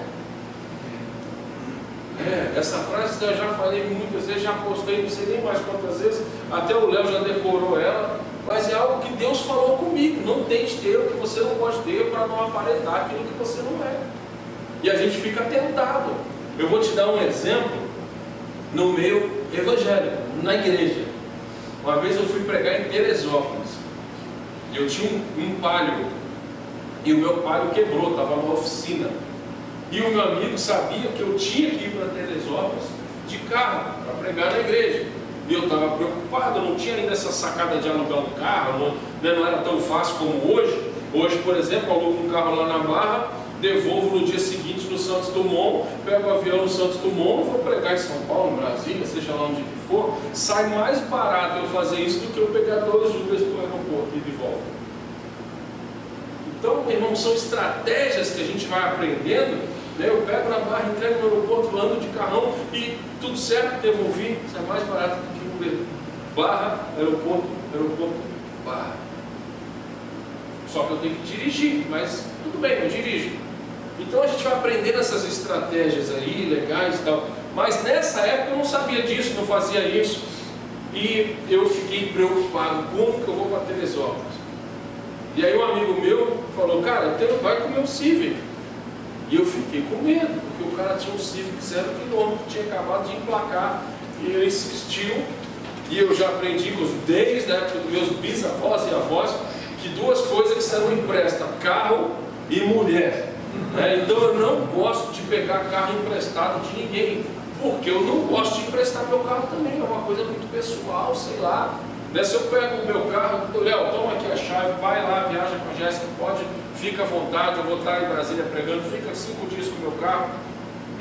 Essa frase eu já falei muitas vezes, já postei não sei nem mais quantas vezes, até o Léo já decorou ela, mas é algo que Deus falou comigo, não tente ter o que você não pode ter para não aparentar aquilo que você não é. E a gente fica tentado. Eu vou te dar um exemplo no meio evangélico, na igreja. Uma vez eu fui pregar em Teresópolis, e eu tinha um Palio, e o meu Palio quebrou, estava numa oficina. E o meu amigo sabia que eu tinha que ir para Teresópolis de carro, para pregar na igreja. E eu estava preocupado, não tinha ainda essa sacada de alugar um carro, não era tão fácil como hoje. Hoje, por exemplo, eu alugo um carro lá na Barra, devolvo no dia seguinte no Santos Dumont, pego o avião no Santos Dumont, vou pregar em São Paulo, em Brasília, seja lá onde for. Sai mais barato eu fazer isso do que eu pegar 2 Ubers para o aeroporto e de volta. Então, meu irmão, são estratégias que a gente vai aprendendo. Eu pego na Barra, entrego no aeroporto, ando de carrão e tudo certo, devolvi, isso é mais barato do que Uber. Barra, aeroporto, Barra. Só que eu tenho que dirigir, mas tudo bem, eu dirijo. Então a gente vai aprendendo essas estratégias aí, legais e tal. Mas nessa época eu não sabia disso, não fazia isso. E eu fiquei preocupado, como que eu vou para Teresópolis? E aí um amigo meu falou, cara, vai com o meu Civic. E eu fiquei com medo, porque o cara tinha um Civic 0 km, tinha acabado de emplacar. E ele insistiu, e eu já aprendi desde a época dos meus bisavós e avós, que 2 coisas que você não empresta, carro e mulher. Então eu não gosto de pegar carro emprestado de ninguém, porque eu não gosto de emprestar meu carro também, é uma coisa muito pessoal, sei lá. Se eu pego o meu carro, Léo, toma aqui a chave, vai lá, viaja com a Jéssica, fica à vontade, eu vou estar em Brasília pregando, fica 5 dias com o meu carro.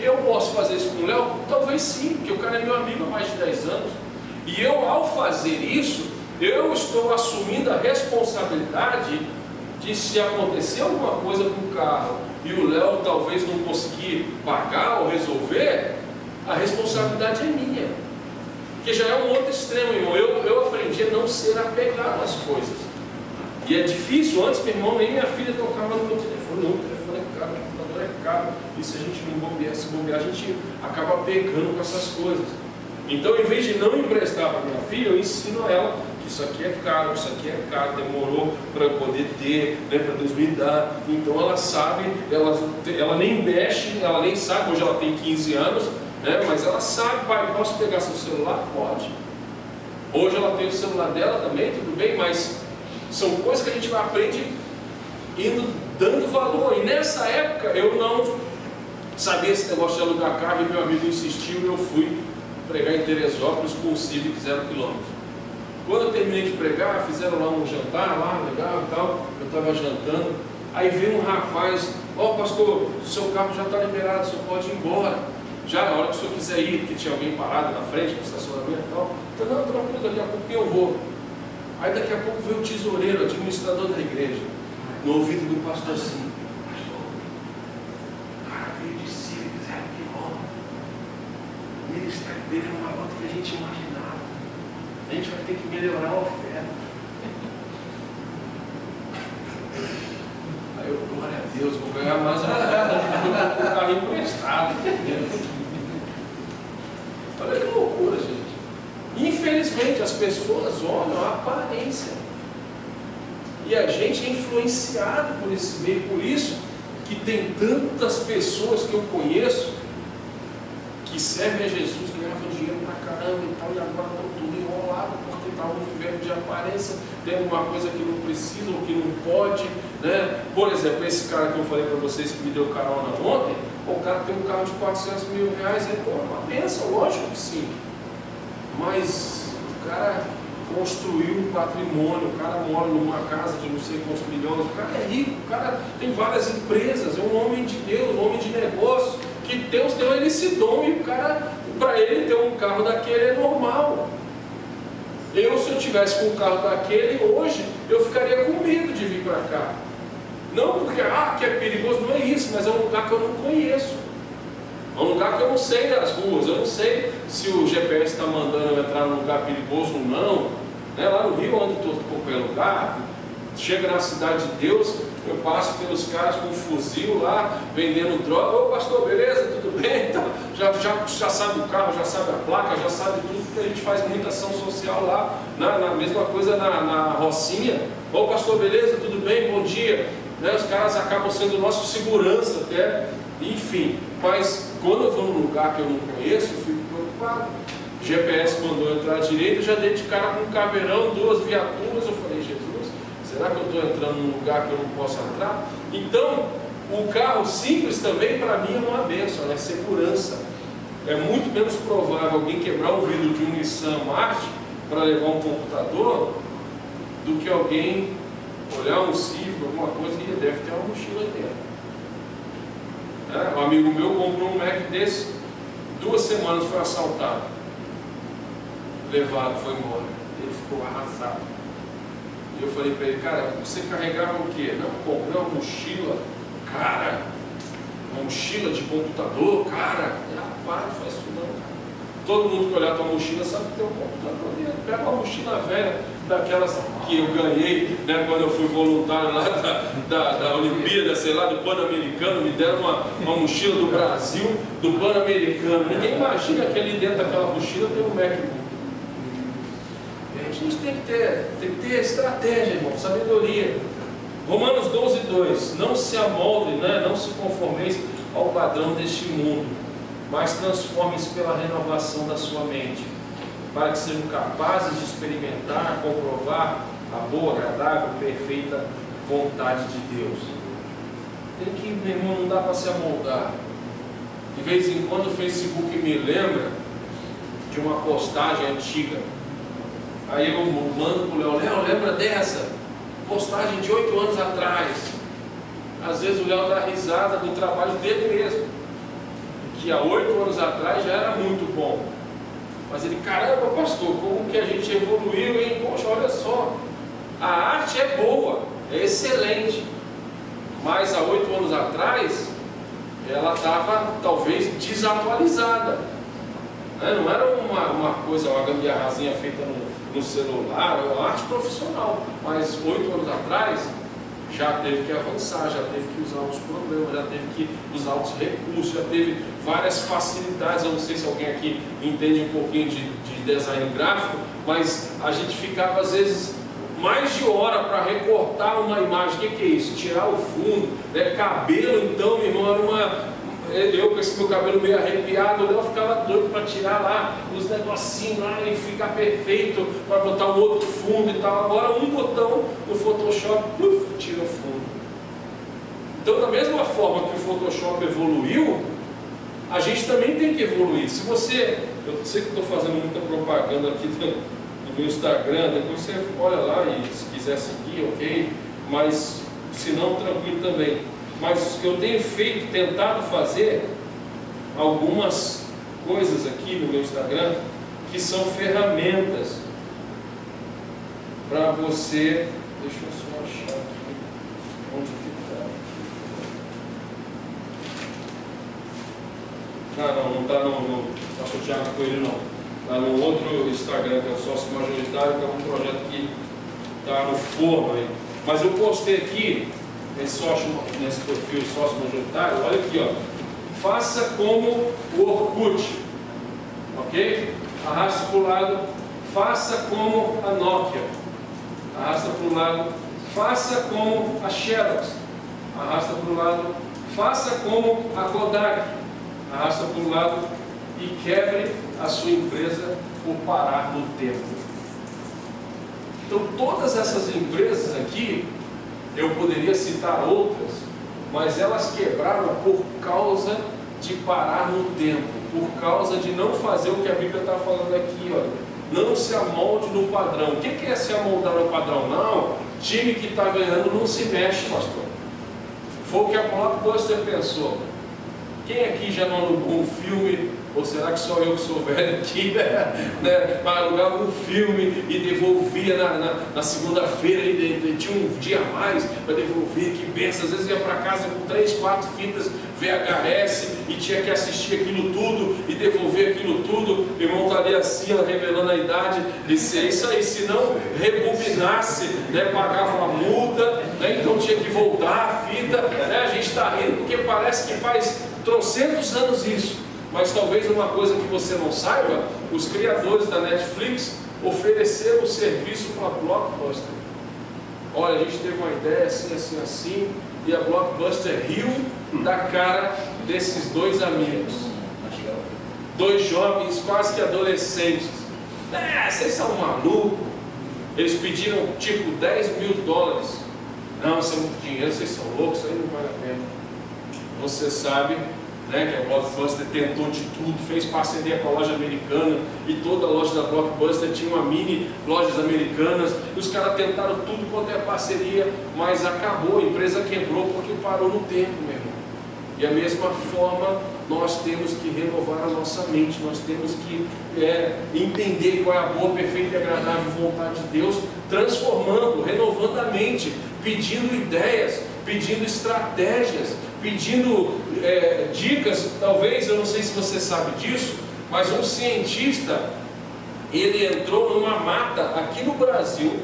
Eu posso fazer isso com o Léo? Talvez sim, porque o cara é meu amigo há mais de 10 anos. E eu, ao fazer isso, eu estou assumindo a responsabilidade de, se acontecer alguma coisa com o carro e o Léo talvez não conseguir pagar ou resolver, a responsabilidade é minha. Porque já é um outro extremo, irmão. Eu aprendi a não ser apegado às coisas. E é difícil, antes, meu irmão, nem minha filha tocava no meu telefone. Não, o telefone é caro, o computador é caro. E se a gente não bobear, a gente acaba pegando com essas coisas. Então, em vez de não emprestar para minha filha, eu ensino a ela que isso aqui é caro, demorou para eu poder ter, para Deus me dar. Então ela sabe, ela nem mexe, ela nem sabe, hoje ela tem 15 anos, mas ela sabe, pai, posso pegar seu celular? Pode. Hoje ela tem o celular dela também, tudo bem, mas são coisas que a gente vai aprender indo dando valor. E nessa época eu não sabia esse negócio de alugar carro, e meu amigo insistiu e eu fui pregar em Teresópolis com o Civic 0 km. Quando eu terminei de pregar, fizeram lá um jantar, lá legal e tal, eu estava jantando, aí veio um rapaz: ó, pastor, o seu carro já está liberado, o senhor pode ir embora. Já na hora que o senhor quiser ir, porque tinha alguém parado na frente do estacionamento e tal. Então, não, tranquilo, daqui a pouco eu vou. Aí daqui a pouco veio o tesoureiro, administrador da igreja, no ouvido do pastor assim: pastor, o cara veio de Civic 0 km. O ministério dele é maior do que a gente imaginava. A gente vai ter que melhorar a oferta. Aí eu, glória a Deus, vou ganhar mais uma oferta, vou com o carro emprestado. Olha que loucura, gente. Infelizmente as pessoas olham a aparência. E a gente é influenciado por esse meio. Por isso que tem tantas pessoas que eu conheço que servem a Jesus, ganhavam dinheiro pra caramba e tal, e agora estão tudo enrolado porque estavam vivendo de aparência, tem uma coisa que não precisa ou que não pode, né? Por exemplo, esse cara que eu falei para vocês que me deu carona ontem, o cara tem um carro de 400 mil reais, é uma bênção, lógico que sim, mas o cara construiu um patrimônio, o cara mora numa casa de não sei quantos milhões, o cara é rico, o cara tem várias empresas, é um homem de Deus, um homem de negócio, que Deus deu ele esse dom, e o cara, para ele ter um carro daquele é normal. Eu, se eu tivesse com um carro daquele hoje, eu ficaria com medo de vir para cá. Não porque que é perigoso, não é isso, mas é um lugar que eu não conheço. É um lugar que eu não sei das ruas, eu não sei se o GPS está mandando eu entrar num lugar perigoso ou não. Né? Lá no Rio, onde estou em qualquer lugar, chega na cidade de Deus, eu passo pelos caras com um fuzil lá, vendendo droga. Ô pastor, beleza? Tudo bem? Então, já sabe o carro, já sabe a placa, já sabe tudo, porque a gente faz muita ação social lá, na mesma coisa na Rocinha. Ô pastor, beleza? Tudo bem? Bom dia. Né? Os caras acabam sendo nosso segurança até, enfim. Mas quando eu vou num lugar que eu não conheço, eu fico preocupado. O GPS mandou entrar à direita, eu já dei de cara com um caveirão, 2 viaturas. Eu falei: Jesus, será que eu estou entrando num lugar que eu não posso entrar? Então, o carro simples também para mim é uma bênção, é segurança. É muito menos provável alguém quebrar o vidro de um Nissan March para levar um computador do que alguém olhar um Civic, alguma coisa, e deve ter uma mochila dentro. Um amigo meu comprou um Mac desse, 2 semanas foi assaltado, levado, foi embora. Ele ficou arrasado. E eu falei para ele: cara, você carregava o quê? Não, comprei uma mochila, cara, uma mochila de computador, cara. Rapaz, não faz isso não, cara. Todo mundo que olhar a tua mochila sabe que tem um computador dentro. Pega uma mochila velha, daquelas que eu ganhei, né, quando eu fui voluntário lá da Olimpíada, sei lá, do Pan-Americano. Me deram uma mochila do Brasil, do Pan-Americano. Ninguém imagina que ali dentro daquela mochila tem um MacBook. A gente tem que ter estratégia, irmão, sabedoria. Romanos 12:2: não se amoldem, né, não se conformeis ao padrão deste mundo, mas transformem-se pela renovação da sua mente, para que sejam capazes de experimentar, comprovar a boa, agradável, perfeita vontade de Deus. Tem que, meu irmão, não dá para se amoldar. De vez em quando o Facebook me lembra de uma postagem antiga. Aí eu mando para o Léo: lembra dessa? Postagem de 8 anos atrás. Às vezes o Léo dá risada do trabalho dele mesmo, que há 8 anos atrás já era muito bom. Mas ele: caramba, pastor, como que a gente evoluiu, hein? Poxa, olha só, a arte é boa, é excelente, mas há 8 anos atrás ela estava talvez desatualizada, né? Não era uma coisa, uma gambiarrazinha feita no celular, é uma arte profissional, mas 8 anos atrás já teve que avançar, já teve que usar outros programas, já teve que usar outros recursos, já teve várias facilidades. Eu não sei se alguém aqui entende um pouquinho de design gráfico, mas a gente ficava às vezes mais de hora para recortar uma imagem. O que é isso? Tirar o fundo, né? Cabelo, então, meu irmão, eu com esse meu cabelo meio arrepiado, eu ficava doido para tirar lá os negocinhos lá e ficar perfeito, para botar um outro fundo e tal. Agora um botão no Photoshop, tira o fundo. Então, da mesma forma que o Photoshop evoluiu, a gente também tem que evoluir. Se você, eu sei que estou fazendo muita propaganda aqui no meu Instagram, depois você olha lá e se quiser seguir, ok, mas se não, tranquilo também. Mas eu tenho tentado fazer algumas coisas aqui no meu Instagram que são ferramentas para você. Deixa eu só achar aqui onde que está. Não está no Thiago Coelho, não. Está no outro Instagram, que é o Sócio Majoritário, que é um projeto que está no forno aí. Mas eu postei aqui nesse perfil Sócio Majoritário, olha aqui, ó. Faça como o Orkut, ok? Arrasta para o lado, faça como a Nokia, arrasta para o lado, faça como a Xerox, arrasta para o lado, faça como a Kodak, arrasta para o lado e quebre a sua empresa por parar no tempo. Então todas essas empresas aqui, eu poderia citar outras, mas elas quebraram por causa de parar no tempo, por causa de não fazer o que a Bíblia está falando aqui, ó. Não se amolde no padrão. O que é se amoldar no padrão? Não, time que está ganhando não se mexe, pastor. Foi o que a Blockbuster pensou. Quem aqui já não alugou um filme, ou será que só eu que sou velho aqui, né? Para alugar um filme e devolvia na segunda-feira, e tinha um dia a mais para devolver, que benção. Às vezes ia para casa com 3, 4 fitas VHS e tinha que assistir aquilo tudo e devolver aquilo tudo. O irmão estaria assim, ó, revelando a idade, disse, é isso aí, se não rebobinasse, né, pagava uma multa, né, então tinha que voltar a fita, né? A gente está rindo porque parece que faz trocentos anos isso. Mas talvez uma coisa que você não saiba, os criadores da Netflix ofereceram o serviço para a Blockbuster. Olha, a gente teve uma ideia assim, assim, assim, e a Blockbuster riu da cara desses dois amigos. 2 jovens, quase que adolescentes. Vocês são malucos. Eles pediram tipo $10 mil. Não, isso é muito dinheiro, vocês são loucos, isso aí não vale a pena. Você sabe, né, que a Blockbuster tentou de tudo, fez parceria com a loja americana, e toda a loja da Blockbuster tinha uma mini lojas americanas, e os caras tentaram tudo quanto é parceria, mas acabou, a empresa quebrou porque parou no tempo, meu irmão. E a mesma forma, nós temos que renovar a nossa mente, nós temos que entender qual é a boa, perfeita e agradável vontade de Deus, transformando, renovando a mente, pedindo ideias, pedindo estratégias, pedindo dicas. Talvez, eu não sei se você sabe disso, mas um cientista, ele entrou numa mata aqui no Brasil,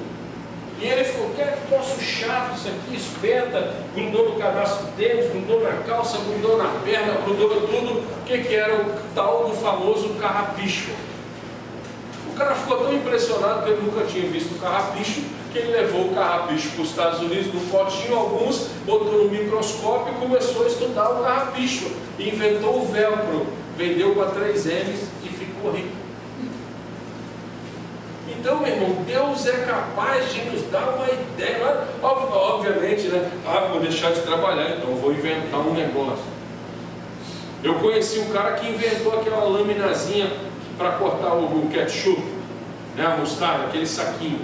e ele falou, que troço chato isso aqui, espeta, grudou no cadastro deles, grudou na calça, grudou na perna, grudou tudo. O que era? O tal do famoso carrapicho. O cara ficou tão impressionado que ele nunca tinha visto o carrapicho, que ele levou o carrapicho para os Estados Unidos, num potinho, alguns, botou no microscópio e começou a estudar o carrapicho. E inventou o velcro, vendeu para 3Ms e ficou rico. Então, meu irmão, Deus é capaz de nos dar uma ideia. Obviamente, né? Vou deixar de trabalhar, então vou inventar um negócio. Eu conheci um cara que inventou aquela laminazinha para cortar o ketchup, né? A mostarda, aquele saquinho.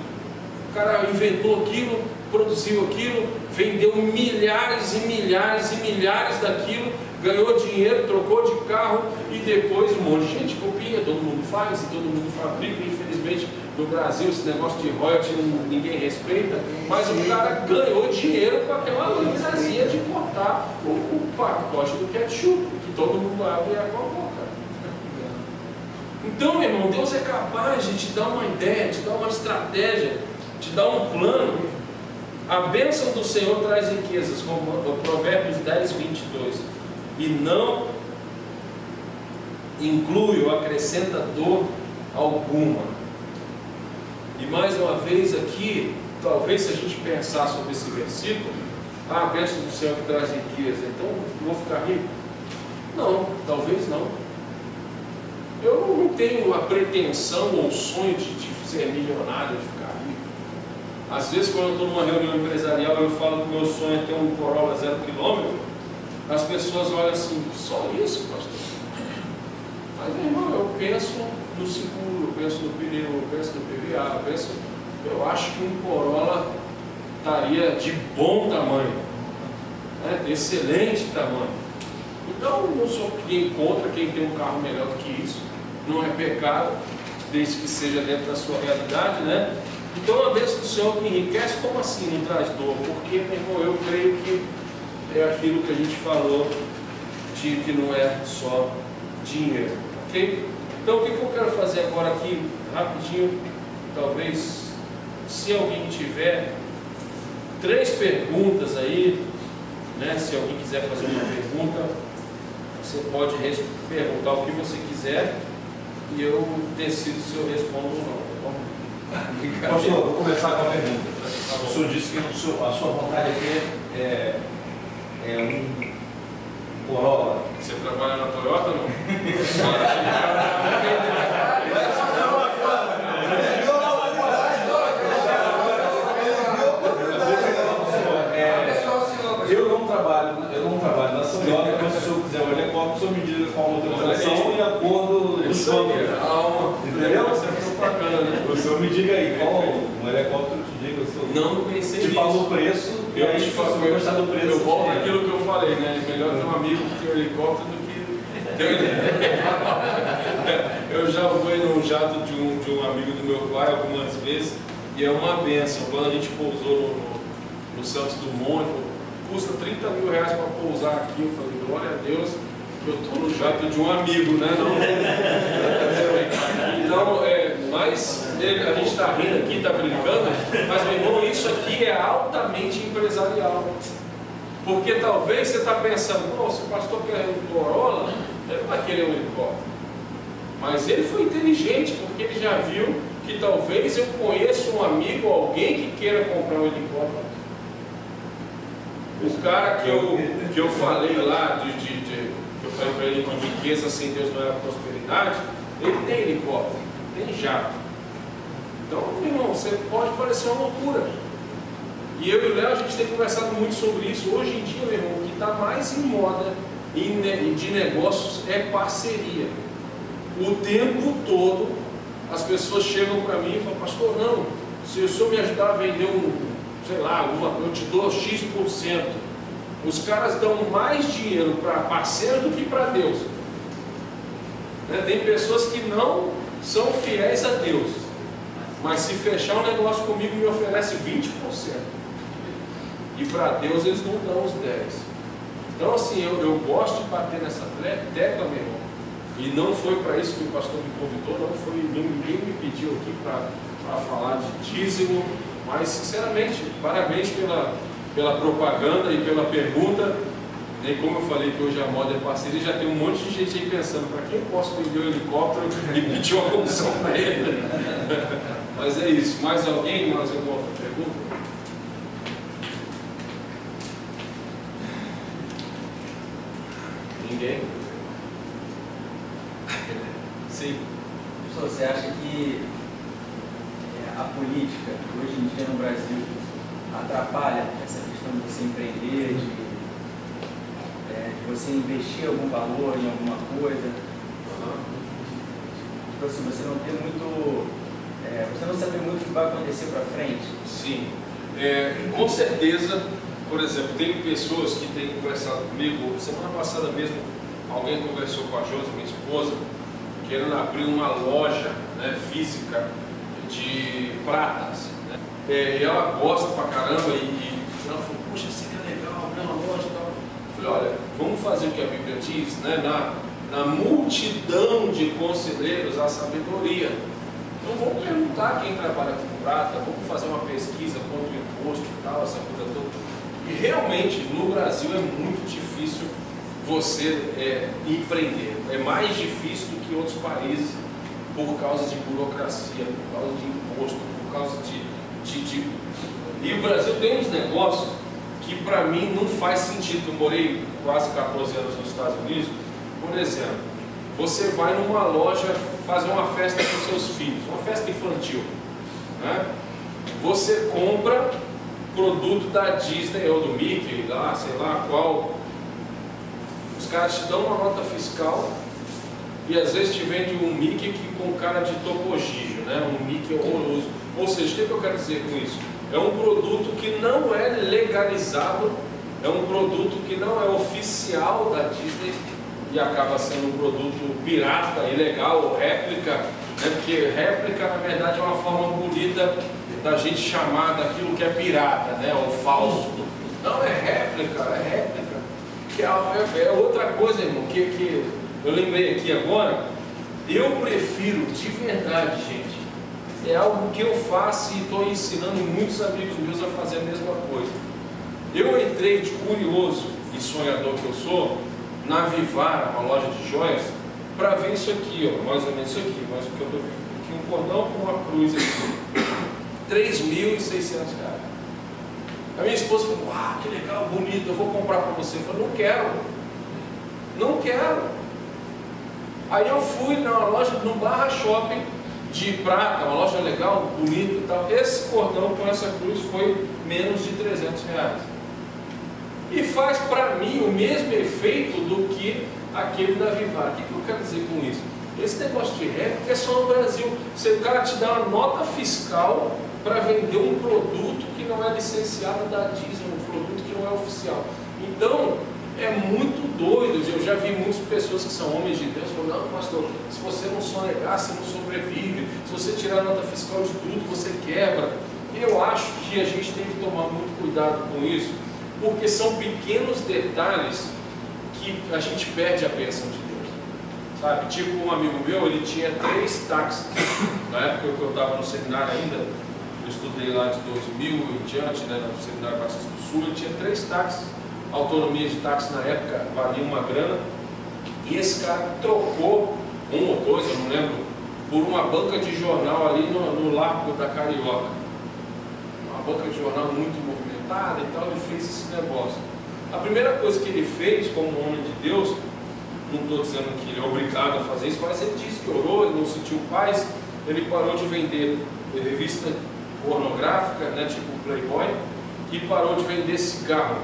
O cara inventou aquilo, produziu aquilo, vendeu milhares e milhares e milhares daquilo, ganhou dinheiro, trocou de carro, e depois um monte de gente copia, todo mundo faz e todo mundo fabrica. Infelizmente no Brasil esse negócio de royalty ninguém respeita, mas o cara ganhou dinheiro com aquela laminazinha de cortar o pacote do ketchup, que todo mundo abre e é com a boca. Então, meu irmão, Deus é capaz de te dar uma ideia, te dar uma estratégia, te dar um plano. A bênção do Senhor traz riquezas, como Provérbios 10, 22, e não inclui ou acrescenta dor alguma. E mais uma vez aqui, talvez se a gente pensar sobre esse versículo, a bênção do Senhor que traz riqueza, então eu vou ficar rico. Não, talvez não. Eu não tenho a pretensão ou o sonho de ser milionário, de ficar rico. Às vezes, quando eu estou numa reunião empresarial, eu falo que o meu sonho é ter um Corolla 0 km, as pessoas olham assim, só isso, pastor? Mas, meu irmão, eu penso no seguro, eu penso no pneu, eu penso no PVA, eu acho que um Corolla estaria de bom tamanho, né, de excelente tamanho. Então, não sou ninguém contra quem tem um carro melhor do que isso, não é pecado, desde que seja dentro da sua realidade, né? Então, a bênção do Senhor que enriquece, como assim não traz dor? Porque, meu irmão, eu creio que é aquilo que a gente falou, de que não é só dinheiro, ok? Então, o que eu quero fazer agora aqui, rapidinho, talvez, se alguém tiver 3 perguntas aí, né? Se alguém quiser fazer uma pergunta, você pode perguntar o que você quiser e eu decido se eu respondo ou não. Pastor, vou começar com a pergunta. O senhor disse que a sua vontade aqui é um Corolla. Você trabalha na Toyota ou não? Eu não trabalho na Toyota, mas se o senhor quiser um helicóptero, o senhor me diz qual a motorização e a cor do plano. Entendeu? O senhor me diga aí, qual um helicóptero te diga, o senhor não pensei nisso. Te fala o preço, e aí se você vai gostar do preço. Eu volto naquilo que eu falei, né? Melhor ter um amigo que tem um helicóptero do que ter Eu já fui num jato de um amigo do meu pai algumas vezes e é uma benção. Quando a gente pousou no Santos Dumont, ele falou, custa 30 mil reais para pousar aqui. Eu falei, glória a Deus, eu estou no jato de um amigo, né? Então, mas a gente está rindo aqui, está brincando, mas, meu irmão, isso aqui é altamente empresarial. Porque talvez você está pensando, pô, se o pastor quer um Corolla, ele não vai querer um helicóptero. Mas ele foi inteligente, porque ele já viu que talvez eu conheça um amigo, alguém que queira comprar um helicóptero. O cara que eu falei lá, que eu falei para ele que riqueza sem Deus não era prosperidade, ele tem helicóptero, tem jato. Então, meu irmão, você pode parecer uma loucura. E eu e o Léo, a gente tem conversado muito sobre isso. Hoje em dia, meu irmão, o que está mais em moda de negócios é parceria. O tempo todo, as pessoas chegam para mim e falam, pastor, não, se o senhor me ajudar a vender sei lá, eu te dou X%. Os caras dão mais dinheiro para parceiro do que para Deus. Né? Tem pessoas que não são fiéis a Deus, mas se fechar um negócio comigo me oferece 20%. E para Deus eles não dão os 10%. Então assim, eu gosto de bater nessa tecla, meu irmão. E não foi para isso que o pastor me convidou, ninguém me pediu aqui para falar de dízimo. Mas, sinceramente, parabéns pela propaganda e pela pergunta. E como eu falei que hoje a moda é parceria, já tem um monte de gente aí pensando, para quem eu posso vender um helicóptero e pedir uma comissão para ele? Mas é isso. Mais alguém? Mais alguma outra pergunta? Ninguém? Sim. Você acha que a política, hoje em dia no Brasil, atrapalha essa questão de você empreender, de você investir algum valor em alguma coisa? Tipo assim, você não tem muito... você não sabe muito o que vai acontecer para frente? Sim. Com certeza, por exemplo, tem pessoas que têm conversado comigo, semana passada mesmo, alguém conversou com a Josi, minha esposa, querendo abrir uma loja, né, física de pratas, né? E ela gosta pra caramba e ela falou, poxa, seria legal abrir uma loja e tal. Eu falei, olha, vamos fazer o que a Bíblia diz, né? Na multidão de conselheiros há sabedoria. Então vamos perguntar quem trabalha com prata, vamos fazer uma pesquisa quanto o imposto e tal, essa coisa toda. E realmente no Brasil é muito difícil você empreender, é mais difícil do que outros países por causa de burocracia, por causa de imposto, por causa de... E o Brasil tem uns negócios que para mim não faz sentido. Eu morei quase 14 anos nos Estados Unidos Por exemplo, você vai numa loja fazer uma festa com seus filhos, uma festa infantil, né? Você compra produto da Disney ou do Mickey, lá, sei lá qual. Os caras te dão uma nota fiscal e às vezes te vende um Mickey com cara de Topo Gigio, né? Um Mickey horroroso. Ou seja, o que eu quero dizer com isso? É um produto que não é legalizado, é um produto que não é oficial da Disney e acaba sendo um produto pirata, ilegal ou réplica, né? Porque réplica na verdade é uma forma bonita da gente chamar daquilo que é pirata, né? Ou falso. Não, é réplica, que é outra coisa, irmão, que eu lembrei aqui agora. Eu prefiro de verdade, gente, é algo que eu faço e estou ensinando muitos amigos meus a fazer a mesma coisa. Eu entrei de curioso e sonhador que eu sou na Vivara, uma loja de joias, para ver isso aqui, ó, mais ou menos isso aqui, mas o que eu estou vendo aqui, um cordão com uma cruz aqui, R$3.600. A minha esposa falou: uau, que legal, bonito, eu vou comprar para você. Eu falei: não quero. Aí eu fui na loja, no Barra Shopping de prata, uma loja legal, bonita e tal. Esse cordão com essa cruz foi menos de R$300. E faz para mim o mesmo efeito do que aquele da Vivara. O que eu quero dizer com isso? Esse negócio de réplica é só no Brasil. O cara te dá uma nota fiscal para vender um produto que não é licenciado da Disney, um produto que não é oficial. Então, é muito doido. Eu já vi muitas pessoas que são homens de Deus falando: não, pastor, se você não sonegar, você não sobrevive. Se você tirar a nota fiscal de tudo, você quebra. Eu acho que a gente tem que tomar muito cuidado com isso, porque são pequenos detalhes que a gente perde a bênção de Deus. Sabe? Tipo, um amigo meu, ele tinha 3 táxis. Na época que eu estava no seminário ainda, eu estudei lá de 2000 em diante, né, no Seminário Batista do Sul, ele tinha 3 táxis. A autonomia de táxi na época valia uma grana. E esse cara trocou um ou dois, eu não lembro, por uma banca de jornal ali no Largo da Carioca. Uma banca de jornal muito movimentada e tal, ele fez esse negócio. A primeira coisa que ele fez como homem de Deus, não estou dizendo que ele é obrigado a fazer isso, mas ele disse que orou, ele não sentiu paz, ele parou de vender revista pornográfica, né, tipo Playboy, e parou de vender cigarro,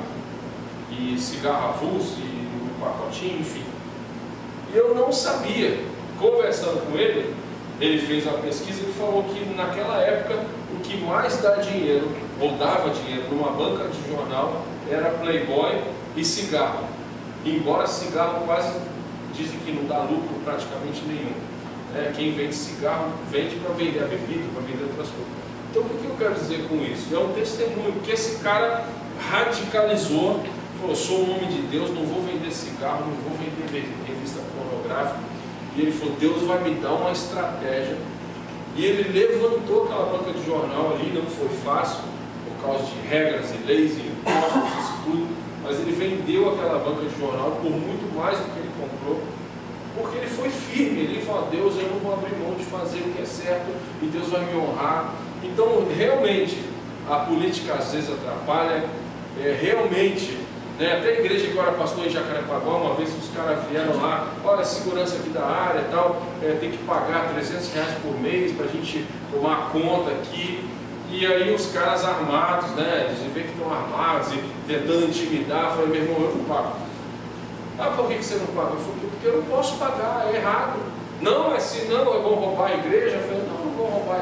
e cigarro avulso, e um pacotinho, enfim. E eu não sabia. Conversando com ele, ele fez uma pesquisa e falou que naquela época o que mais dá dinheiro, ou dava dinheiro numa banca de jornal, era Playboy e cigarro. Embora cigarro quase dizem que não dá lucro praticamente nenhum. Quem vende cigarro vende para vender a bebida, para vender outras coisas. Então o que eu quero dizer com isso? É um testemunho que esse cara radicalizou, falou: sou um homem de Deus, não vou vender cigarro, não vou vender revista pornográfica. E ele falou: Deus vai me dar uma estratégia. E ele levantou aquela banca de jornal ali, não foi fácil, por causa de regras e leis e impostos, isso tudo, mas ele vendeu aquela banca de jornal por muito mais do que ele comprou, porque ele foi firme. Ele falou: Deus, eu não vou abrir mão de fazer o que é certo e Deus vai me honrar. Então, realmente, a política às vezes atrapalha, realmente, né? Até a igreja que eu era pastor em Jacarepaguá, uma vez os caras vieram lá: olha, a segurança aqui da área e tal, tem que pagar R$300 por mês para a gente tomar conta aqui. E aí os caras armados, né? Eles veem que estão armados e tentando intimidar. Eu falei: meu irmão, eu não pago. Ah, por que você não paga? Eu falei: porque eu não posso pagar, é errado. Não, mas se não, vão roubar a igreja. Eu falei: não vão roubar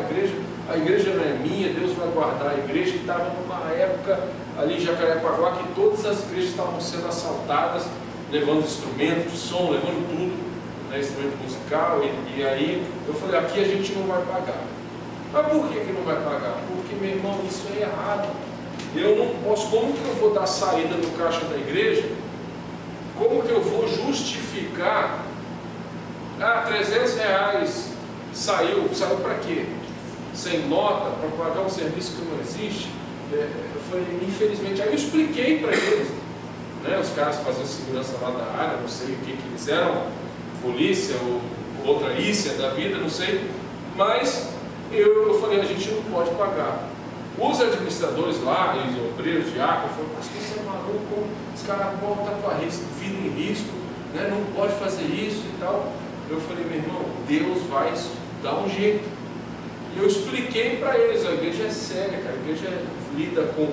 a igreja não é minha, Deus vai guardar a igreja. Que estava numa época ali em Jacarepaguá que todas as igrejas estavam sendo assaltadas, levando instrumento de som, levando tudo, né, instrumento musical. E aí eu falei: aqui a gente não vai pagar. Mas por que não vai pagar? Porque, meu irmão, isso é errado. Eu não posso. Como que eu vou dar saída no caixa da igreja? Como que eu vou justificar? Ah, R$300 saiu para quê? Sem nota, para pagar um serviço que não existe? Eu falei: infelizmente. Aí eu expliquei para eles, né? Os caras faziam segurança lá da área, não sei o que eles eram, polícia ou outra ícia da vida, não sei, mas eu falei: a gente não pode pagar. Os administradores lá, os obreiros, diáconos, falaram: pastor, você é maluco, os caras botam a tua vida em risco, né? Não pode fazer isso e tal. Eu falei, meu irmão, Deus vai dar um jeito. E eu expliquei para eles, a igreja é séria, cara, a igreja lida com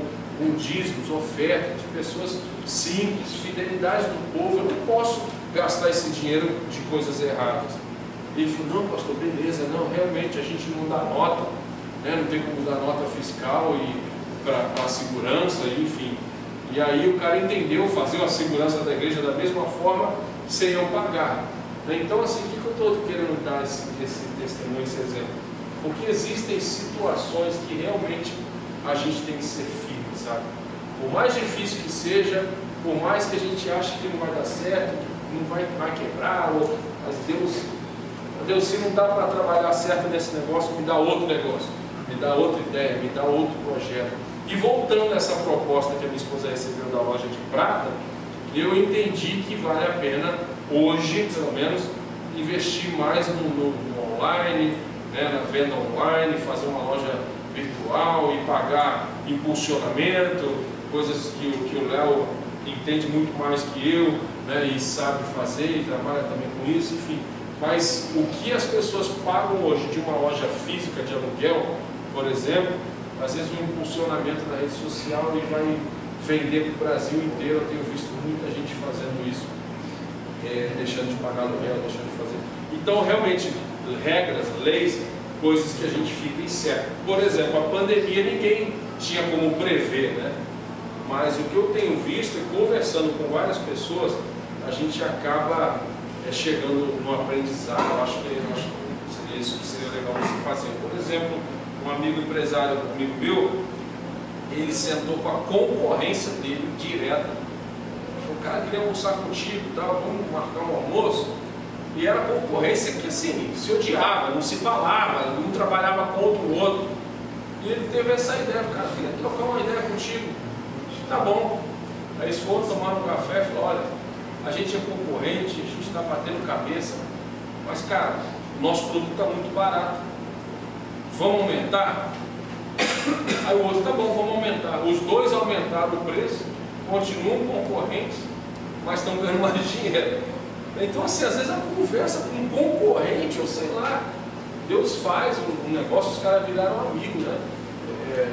dízimos, ofertas de pessoas simples, fidelidade do povo. Eu não posso gastar esse dinheiro de coisas erradas. Ele falou, não, pastor, beleza, não, realmente a gente não dá nota, né? Não tem como dar nota fiscal e para a segurança, enfim. E aí o cara entendeu, fazer a segurança da igreja da mesma forma, sem eu pagar. Então, assim, o que eu estou querendo dar esse testemunho, esse exemplo? Porque existem situações que realmente a gente tem que ser firme, sabe? Por mais difícil que seja, por mais que a gente ache que não vai dar certo, não vai quebrar, mas Deus, se não dá para trabalhar certo nesse negócio, me dá outro negócio, me dá outra ideia, me dá outro projeto. E voltando a essa proposta que a minha esposa recebeu da loja de prata, eu entendi que vale a pena, hoje, pelo menos, investir mais no online, né, na venda online, fazer uma loja virtual e pagar impulsionamento, coisas que o Léo entende muito mais que eu, né, e sabe fazer e trabalha também com isso, enfim. Mas o que as pessoas pagam hoje de uma loja física de aluguel, por exemplo, às vezes um impulsionamento na rede social e vai vender para o Brasil inteiro. Eu tenho visto muita gente fazendo isso, deixando de pagar aluguel, deixando de fazer. Então, realmente, regras, leis, coisas que a gente fica incerto. Por exemplo, a pandemia ninguém tinha como prever, né? Mas o que eu tenho visto é, conversando com várias pessoas, a gente acaba chegando no aprendizado. Eu acho que seria isso que seria legal você fazer. Por exemplo, um amigo empresário, um amigo meu, ele sentou com a concorrência dele direta. Ele falou, cara, queria almoçar contigo, tal, vamos marcar um almoço. E era concorrência que, assim, se odiava, não se falava, um trabalhava contra o outro. E ele teve essa ideia, cara, queria trocar uma ideia contigo. Tá bom. Aí eles foram tomar um café e falaram, olha, a gente é concorrente, a gente está batendo cabeça, mas, cara, o nosso produto está muito barato. Vamos aumentar? Aí o outro, tá bom, vamos aumentar. Os dois aumentaram o preço, continuam concorrentes, mas estão ganhando mais dinheiro. Então, assim, às vezes a conversa com um concorrente, ou sei lá, Deus faz um negócio, os caras viraram amigos, né?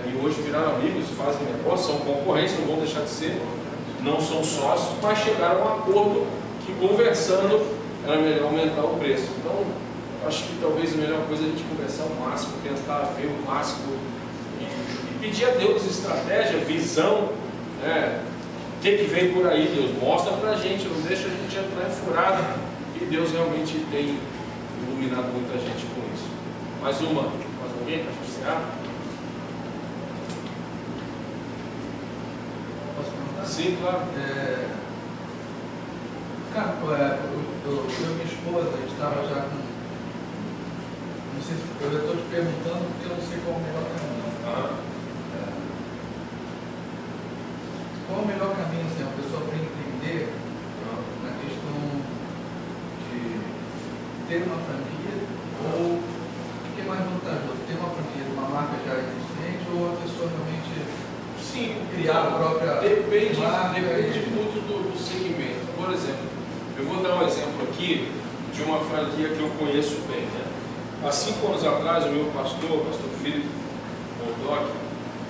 E hoje viraram amigos, fazem negócio, são concorrentes, não vão deixar de ser, não são sócios, mas chegaram a um acordo que, conversando, era melhor aumentar o preço. Então, acho que talvez a melhor coisa é a gente conversar o máximo, tentar ver o máximo e pedir a Deus estratégia, visão, né? O que vem por aí, Deus mostra pra gente, não deixa a gente entrar em furada, e Deus realmente tem iluminado muita gente com isso. Mais alguém para iniciar? Posso perguntar? Sim, claro. Cara, eu e minha esposa, a gente estava já com... Não sei se eu estou te perguntando porque eu não sei qual é o melhor caminho. Qual é o melhor caminho, assim, a pessoa para entender na questão de ter uma franquia, ou o que é mais vantajoso? Ter uma franquia de uma marca já existente, ou a pessoa realmente criar a própria marca? Depende muito do segmento. Por exemplo, eu vou dar um exemplo aqui de uma franquia que eu conheço bem, né? Há 5 anos atrás, o meu pastor, o pastor Filipe Moldoc,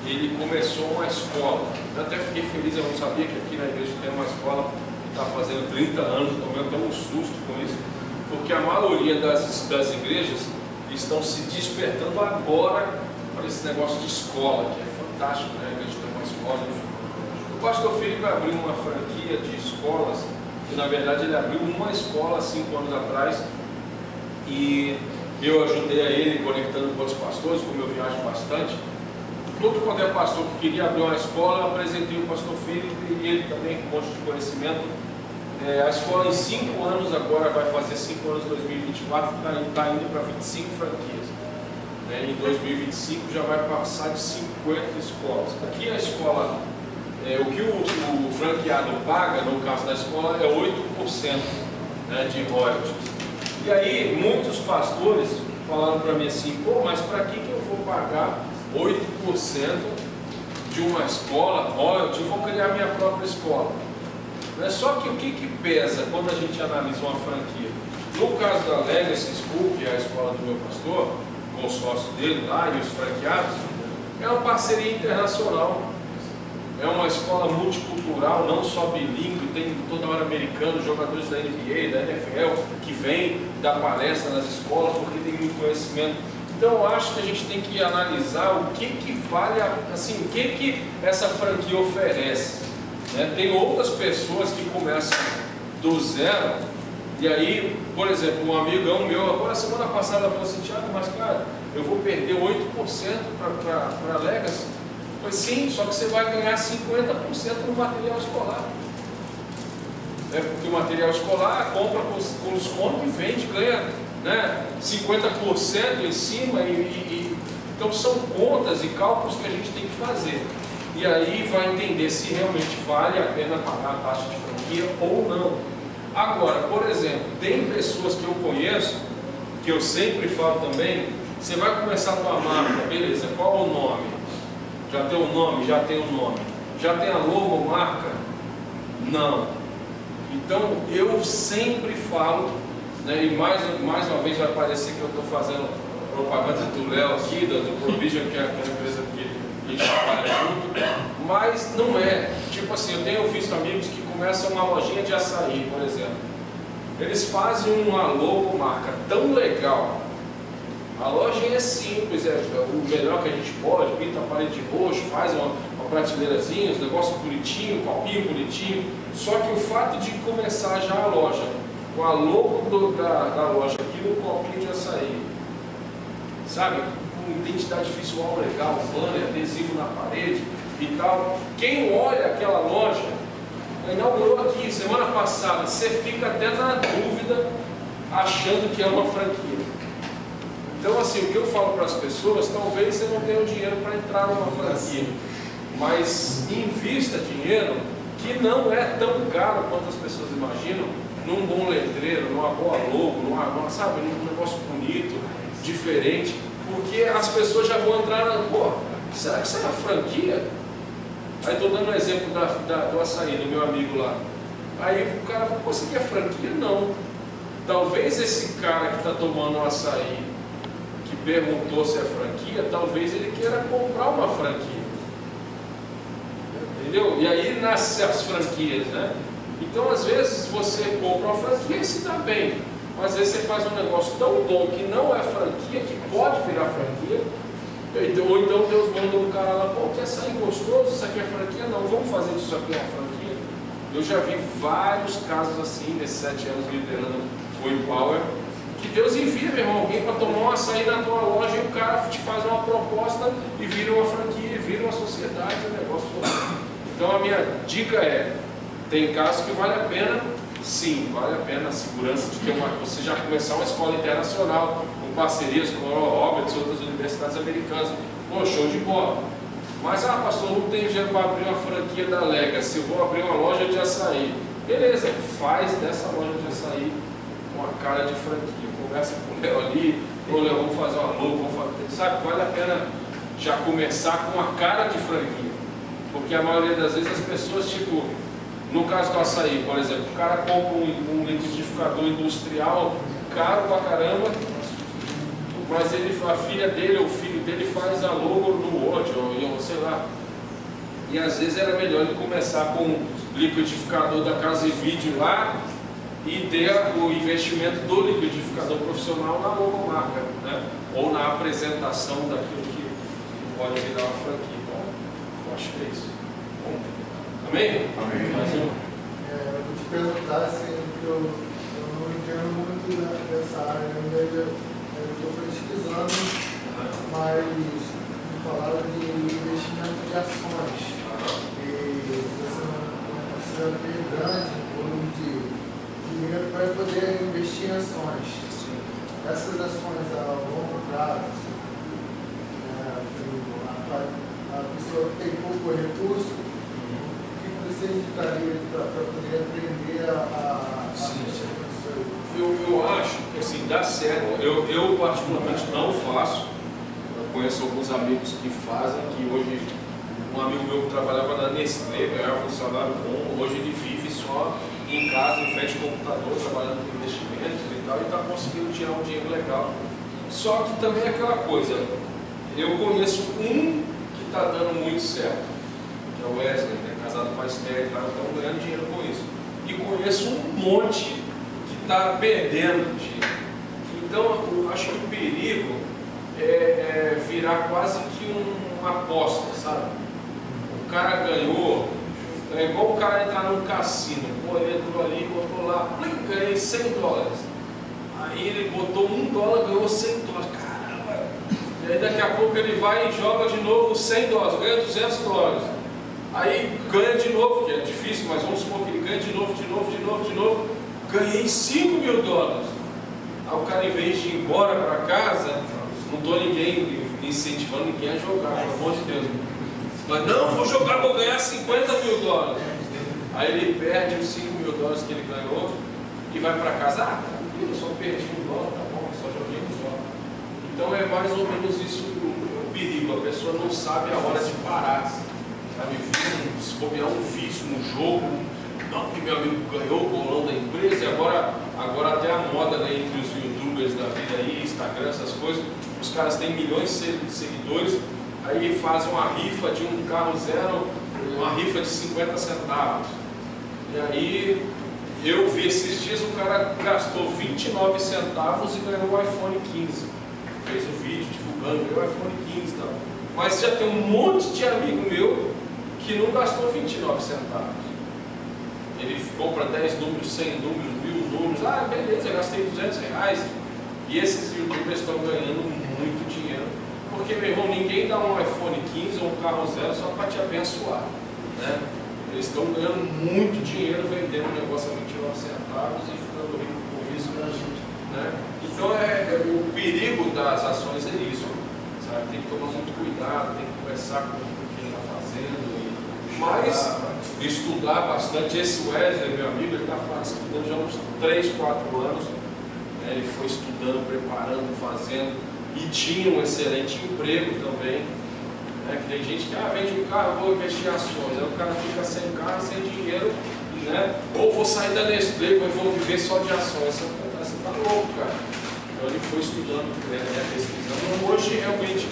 ele começou uma escola. Eu até fiquei feliz, eu não sabia que aqui na igreja tem uma escola que está fazendo 30 anos, tomei até um susto com isso, porque a maioria das igrejas estão se despertando agora para esse negócio de escola, que é fantástico, né? A igreja tem uma escola. O pastor Felipe abriu uma franquia de escolas, e na verdade ele abriu uma escola há 5 anos atrás, e eu ajudei a ele conectando com outros pastores, como eu viajo bastante. Todo quando é pastor que queria abrir uma escola, eu apresentei o pastor Felipe e ele também com um monte de conhecimento. A escola em 5 anos, agora vai fazer 5 anos em 2024, está indo para 25 franquias. Em 2025 já vai passar de 50 escolas. Aqui a escola, o que o franqueado paga, no caso da escola, é 8% de royalties. E aí muitos pastores falaram para mim assim, pô, mas para que eu vou pagar 8% de uma escola, royalties, eu vou criar minha própria escola. Né? Só que o que pesa quando a gente analisa uma franquia? No caso da Legacy School, que é a escola do meu pastor, com o sócio dele lá e os franqueados, é uma parceria internacional. É uma escola multicultural, não só bilíngue, tem toda hora americanos, jogadores da NBA, da NFL, que vêm dar palestra nas escolas porque tem muito conhecimento. Então eu acho que a gente tem que analisar o que vale, assim, o que essa franquia oferece. Né? Tem outras pessoas que começam do zero, e aí, por exemplo, um amigão meu, agora semana passada falou assim, Thiago, mas cara, eu vou perder 8% para a Legacy. Pois sim, só que você vai ganhar 50% no material escolar. Porque o material escolar compra com desconto e vende, ganha, né, 50% em cima. Então são contas e cálculos que a gente tem que fazer. E aí vai entender se realmente vale a pena pagar a taxa de franquia ou não. Agora, por exemplo, tem pessoas que eu conheço, que eu sempre falo também, você vai começar com a marca, beleza, qual é o nome? Já tem o nome? Já tem o nome. Já tem a logo, marca? Não. Então, eu sempre falo, né, e mais uma vez vai parecer que eu estou fazendo propaganda do Léo aqui, do Provision, que é a empresa que a gente trabalha junto, mas não é. Tipo assim, eu tenho visto amigos que começam uma lojinha de açaí, por exemplo. Eles fazem uma logo, marca tão legal. A loja é simples, é o melhor que a gente pode, pinta a parede de roxo, faz uma prateleirazinha, os negócios bonitinhos, copinho bonitinho. Só que o fato de começar já a loja, com a logo da loja aqui no copinho de açaí, sabe? Com identidade visual legal, banner, adesivo na parede e tal. Quem olha aquela loja, inaugurou aqui semana passada, você fica até na dúvida, achando que é uma franquia. Então, assim, o que eu falo para as pessoas, talvez você não tenha o dinheiro para entrar numa franquia, mas invista dinheiro, que não é tão caro quanto as pessoas imaginam, num bom letreiro, numa boa logo, sabe, num negócio bonito, diferente, porque as pessoas já vão entrar na, pô, será que isso é uma franquia? Aí estou dando um exemplo do açaí, do meu amigo lá. Aí o cara fala, pô, você quer franquia? Não. Talvez esse cara que está tomando um açaí, que perguntou se é franquia, talvez ele queira comprar uma franquia. Entendeu? E aí nascem as franquias, né? Então, às vezes, você compra uma franquia e se dá bem. Mas às vezes você faz um negócio tão bom que não é franquia, que pode virar franquia. Ou então Deus manda um cara lá, pô, quer sair gostoso? Isso aqui é franquia? Não, vamos fazer isso aqui uma franquia. Eu já vi vários casos assim, nesses 7 anos liderando o Empower, que Deus envia, meu irmão, alguém para tomar um açaí na tua loja e o cara te faz uma proposta e vira uma franquia, vira uma sociedade, um negócio todo. Então a minha dica é, tem casos que vale a pena, sim, vale a pena a segurança de ter você já começar uma escola internacional, com parcerias com a Roberts e outras universidades americanas. Pô, show de bola. Mas, pastor, não tem dinheiro para abrir uma franquia da Legacy, eu vou abrir uma loja de açaí. Beleza, faz dessa loja de açaí uma cara de franquia. Conversa com o Léo ali, ô Léo, vamos fazer uma logo, vamos fazer. Sabe, vale a pena já começar com uma cara de franquia. Porque a maioria das vezes as pessoas, tipo, no caso do açaí, por exemplo, o cara compra um liquidificador industrial caro pra caramba, mas a filha dele ou o filho dele faz a logo no Word, ou sei lá. E às vezes era melhor ele começar com o liquidificador da Casa e Vídeo lá e ter o investimento do liquidificador profissional na logomarca, né? Ou na apresentação daquilo que pode virar uma franquia. Então, eu acho que é isso. Bom, amém? Amém. Mais um. Eu vou te perguntar assim, porque eu não entendo muito dessa área, eu estou pesquisando, mas me falaram de investimento de ações. E você não precisa ter grande volume de dinheiro para poder investir em ações. Essas ações a longo prazo, a pessoa tem pouco recurso, o que você indicaria para poder aprender a mexer com isso? Eu acho que assim, dá certo. Eu particularmente não faço. Eu conheço alguns amigos que fazem, que hoje, um amigo meu que trabalhava na Nestlé, ganhava um salário bom, hoje ele vive só só em casa, em frente ao computador, trabalhando com investimentos e tal, e está conseguindo tirar um dinheiro legal. Só que também é aquela coisa, eu conheço um que está dando muito certo, que é o Wesley, que é casado com a Esther, estão ganhando dinheiro com isso. E conheço um monte que está perdendo dinheiro. Então, eu acho que o perigo é virar quase que uma aposta, sabe? O cara ganhou, é igual o cara entrar num cassino, pô, ele entrou ali, botou lá, ganhei $100. Aí ele botou $1, ganhou $100, caramba! E aí daqui a pouco ele vai e joga de novo $100, ganha $200. Aí ganha de novo, que é difícil, mas vamos supor que ele ganha de novo, ganhei $5.000. Aí o cara, em vez de ir embora para casa, não estou incentivando ninguém a jogar, pelo amor de Deus. Mas não, vou jogar, vou ganhar $50.000. Aí ele perde os $5.000 que ele ganhou e vai para casa, tranquilo, só perdi $1, tá bom, só joguei $1. Então é mais ou menos isso o perigo, a pessoa não sabe a hora de parar, sabe? Se bobear um vício no jogo, não, porque meu amigo ganhou o bolão da empresa, e agora até a moda, né, entre os youtubers da vida aí, Instagram, essas coisas, os caras têm milhões de seguidores, aí fazem uma rifa de um carro zero, uma rifa de 50 centavos. E aí eu vi esses dias o cara gastou 29 centavos e ganhou o iPhone 15. Fez um vídeo divulgando, ganhou o iPhone 15 e tal. Mas já tem um monte de amigo meu que não gastou 29 centavos. Ele compra 10 números, 100 números, 1000 números, beleza, eu gastei R$200. E esses youtubers estão ganhando muito dinheiro. Porque, meu irmão, ninguém dá um iPhone 15 ou um carro zero só para te abençoar, né? Eles estão ganhando muito dinheiro vendendo um negócio a 29 centavos e ficando rico com isso, né? Então, o perigo das ações é isso, sabe? Tem que tomar muito cuidado, tem que conversar com quem está fazendo, mas estudar bastante. Esse Wesley, meu amigo, ele está estudando já uns 3, 4 anos, né? Ele foi estudando, preparando, fazendo, e tinha um excelente emprego também, né? Que tem gente que vende um carro, vou investir em ações, aí o cara fica sem carro, sem dinheiro, né? Ou vou sair da Nestlé, vou viver só de ações. Você está louco, cara. Então ele foi estudando, pesquisando. Hoje realmente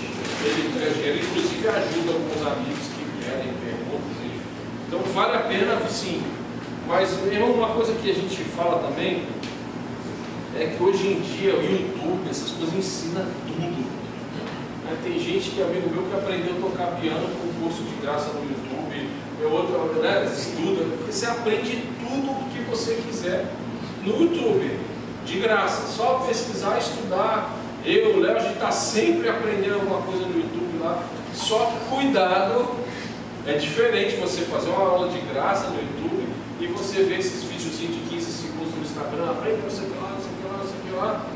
ele ganha dinheiro, inclusive ajuda alguns amigos que vierem, perguntas. Então vale a pena, sim. Mas, meu irmão, uma coisa que a gente fala também é que hoje em dia o YouTube, essas coisas ensinam tudo. Tem gente que é amigo meu que aprendeu a tocar piano com um curso de graça no YouTube, outro, né, estuda, porque você aprende tudo o que você quiser no YouTube, de graça, só pesquisar, estudar. O Léo, a gente está sempre aprendendo alguma coisa no YouTube lá, só que cuidado, é diferente você fazer uma aula de graça no YouTube e você ver esses videozinhos de 15 segundos no Instagram, aprende não sei o que lá, não sei o que lá, não sei o que lá.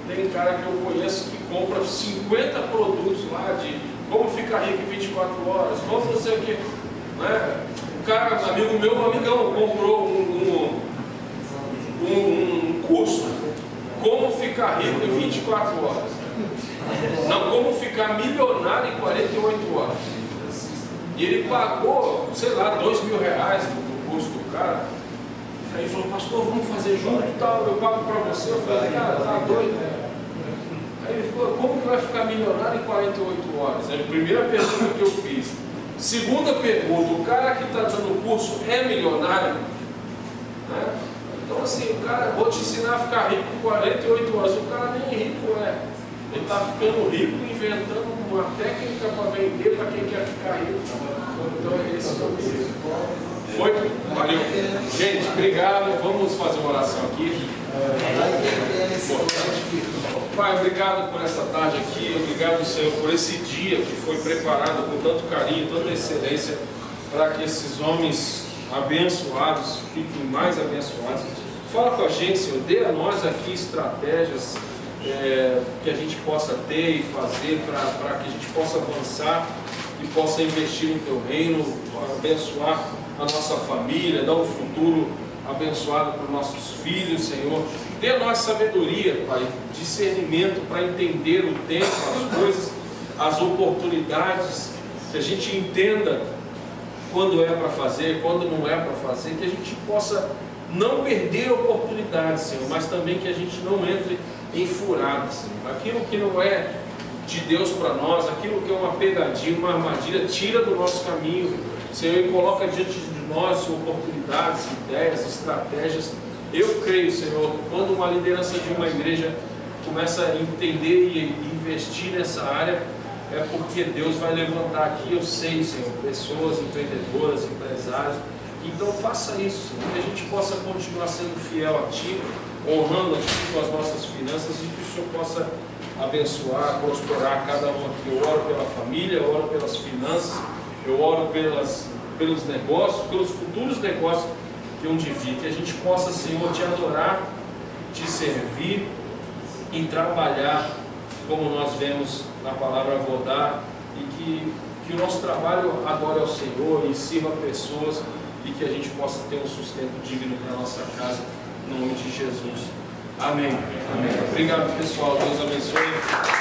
Tem cara que eu conheço que compra 50 produtos lá de como ficar rico em 24 horas, como não sei o que, né? O cara, amigo meu, um amigão, comprou um curso, como ficar rico em 24 horas. Não, como ficar milionário em 48 horas. E ele pagou, sei lá, R$2.000 no curso do cara. Aí ele falou, pastor, vamos fazer junto e tal, eu pago para você. Eu falei, cara, tá doido, né? Aí ele falou, como que vai ficar milionário em 48 horas? Aí a primeira pergunta que eu fiz. Segunda pergunta, o cara que está dando o curso é milionário? Né? Então assim, o cara, vou te ensinar a ficar rico em 48 horas. O cara nem rico é. Ele está ficando rico inventando uma técnica para vender para quem quer ficar rico. Então esse é o perigo. Foi? Valeu. Gente, obrigado. Vamos fazer uma oração aqui. Pai, obrigado por essa tarde aqui. Obrigado, Senhor, por esse dia que foi preparado com tanto carinho, tanta excelência, para que esses homens abençoados fiquem mais abençoados. Fala com a gente, Senhor. Dê a nós aqui estratégias que a gente possa ter e fazer para que a gente possa avançar e possa investir no Teu reino, abençoar a nossa família, dar um futuro abençoado para os nossos filhos, Senhor. Dê a nós sabedoria, Pai, discernimento para entender o tempo, as coisas, as oportunidades, que a gente entenda quando é para fazer, quando não é para fazer, que a gente possa não perder oportunidades, Senhor, mas também que a gente não entre em furadas, Senhor. Aquilo que não é de Deus para nós, aquilo que é uma pegadinha, uma armadilha, tira do nosso caminho, Senhor, e coloca diante de nós oportunidades, ideias, estratégias. Eu creio, Senhor, quando uma liderança de uma igreja começa a entender e investir nessa área, é porque Deus vai levantar aqui, eu sei, Senhor, pessoas empreendedoras, empresários. Então faça isso, Senhor, que a gente possa continuar sendo fiel a Ti, honrando a Ti com as nossas finanças, e que o Senhor possa abençoar, prosperar cada um aqui. Eu oro pela família, eu oro pelas finanças, eu oro pelos negócios, pelos futuros negócios que hão de vir. Que a gente possa, Senhor, Te adorar, Te servir e trabalhar como nós vemos na palavra Avodar, e que o nosso trabalho adore ao Senhor e sirva pessoas, e que a gente possa ter um sustento digno para a nossa casa, no nome de Jesus. Amém. Amém. Obrigado, pessoal. Deus abençoe.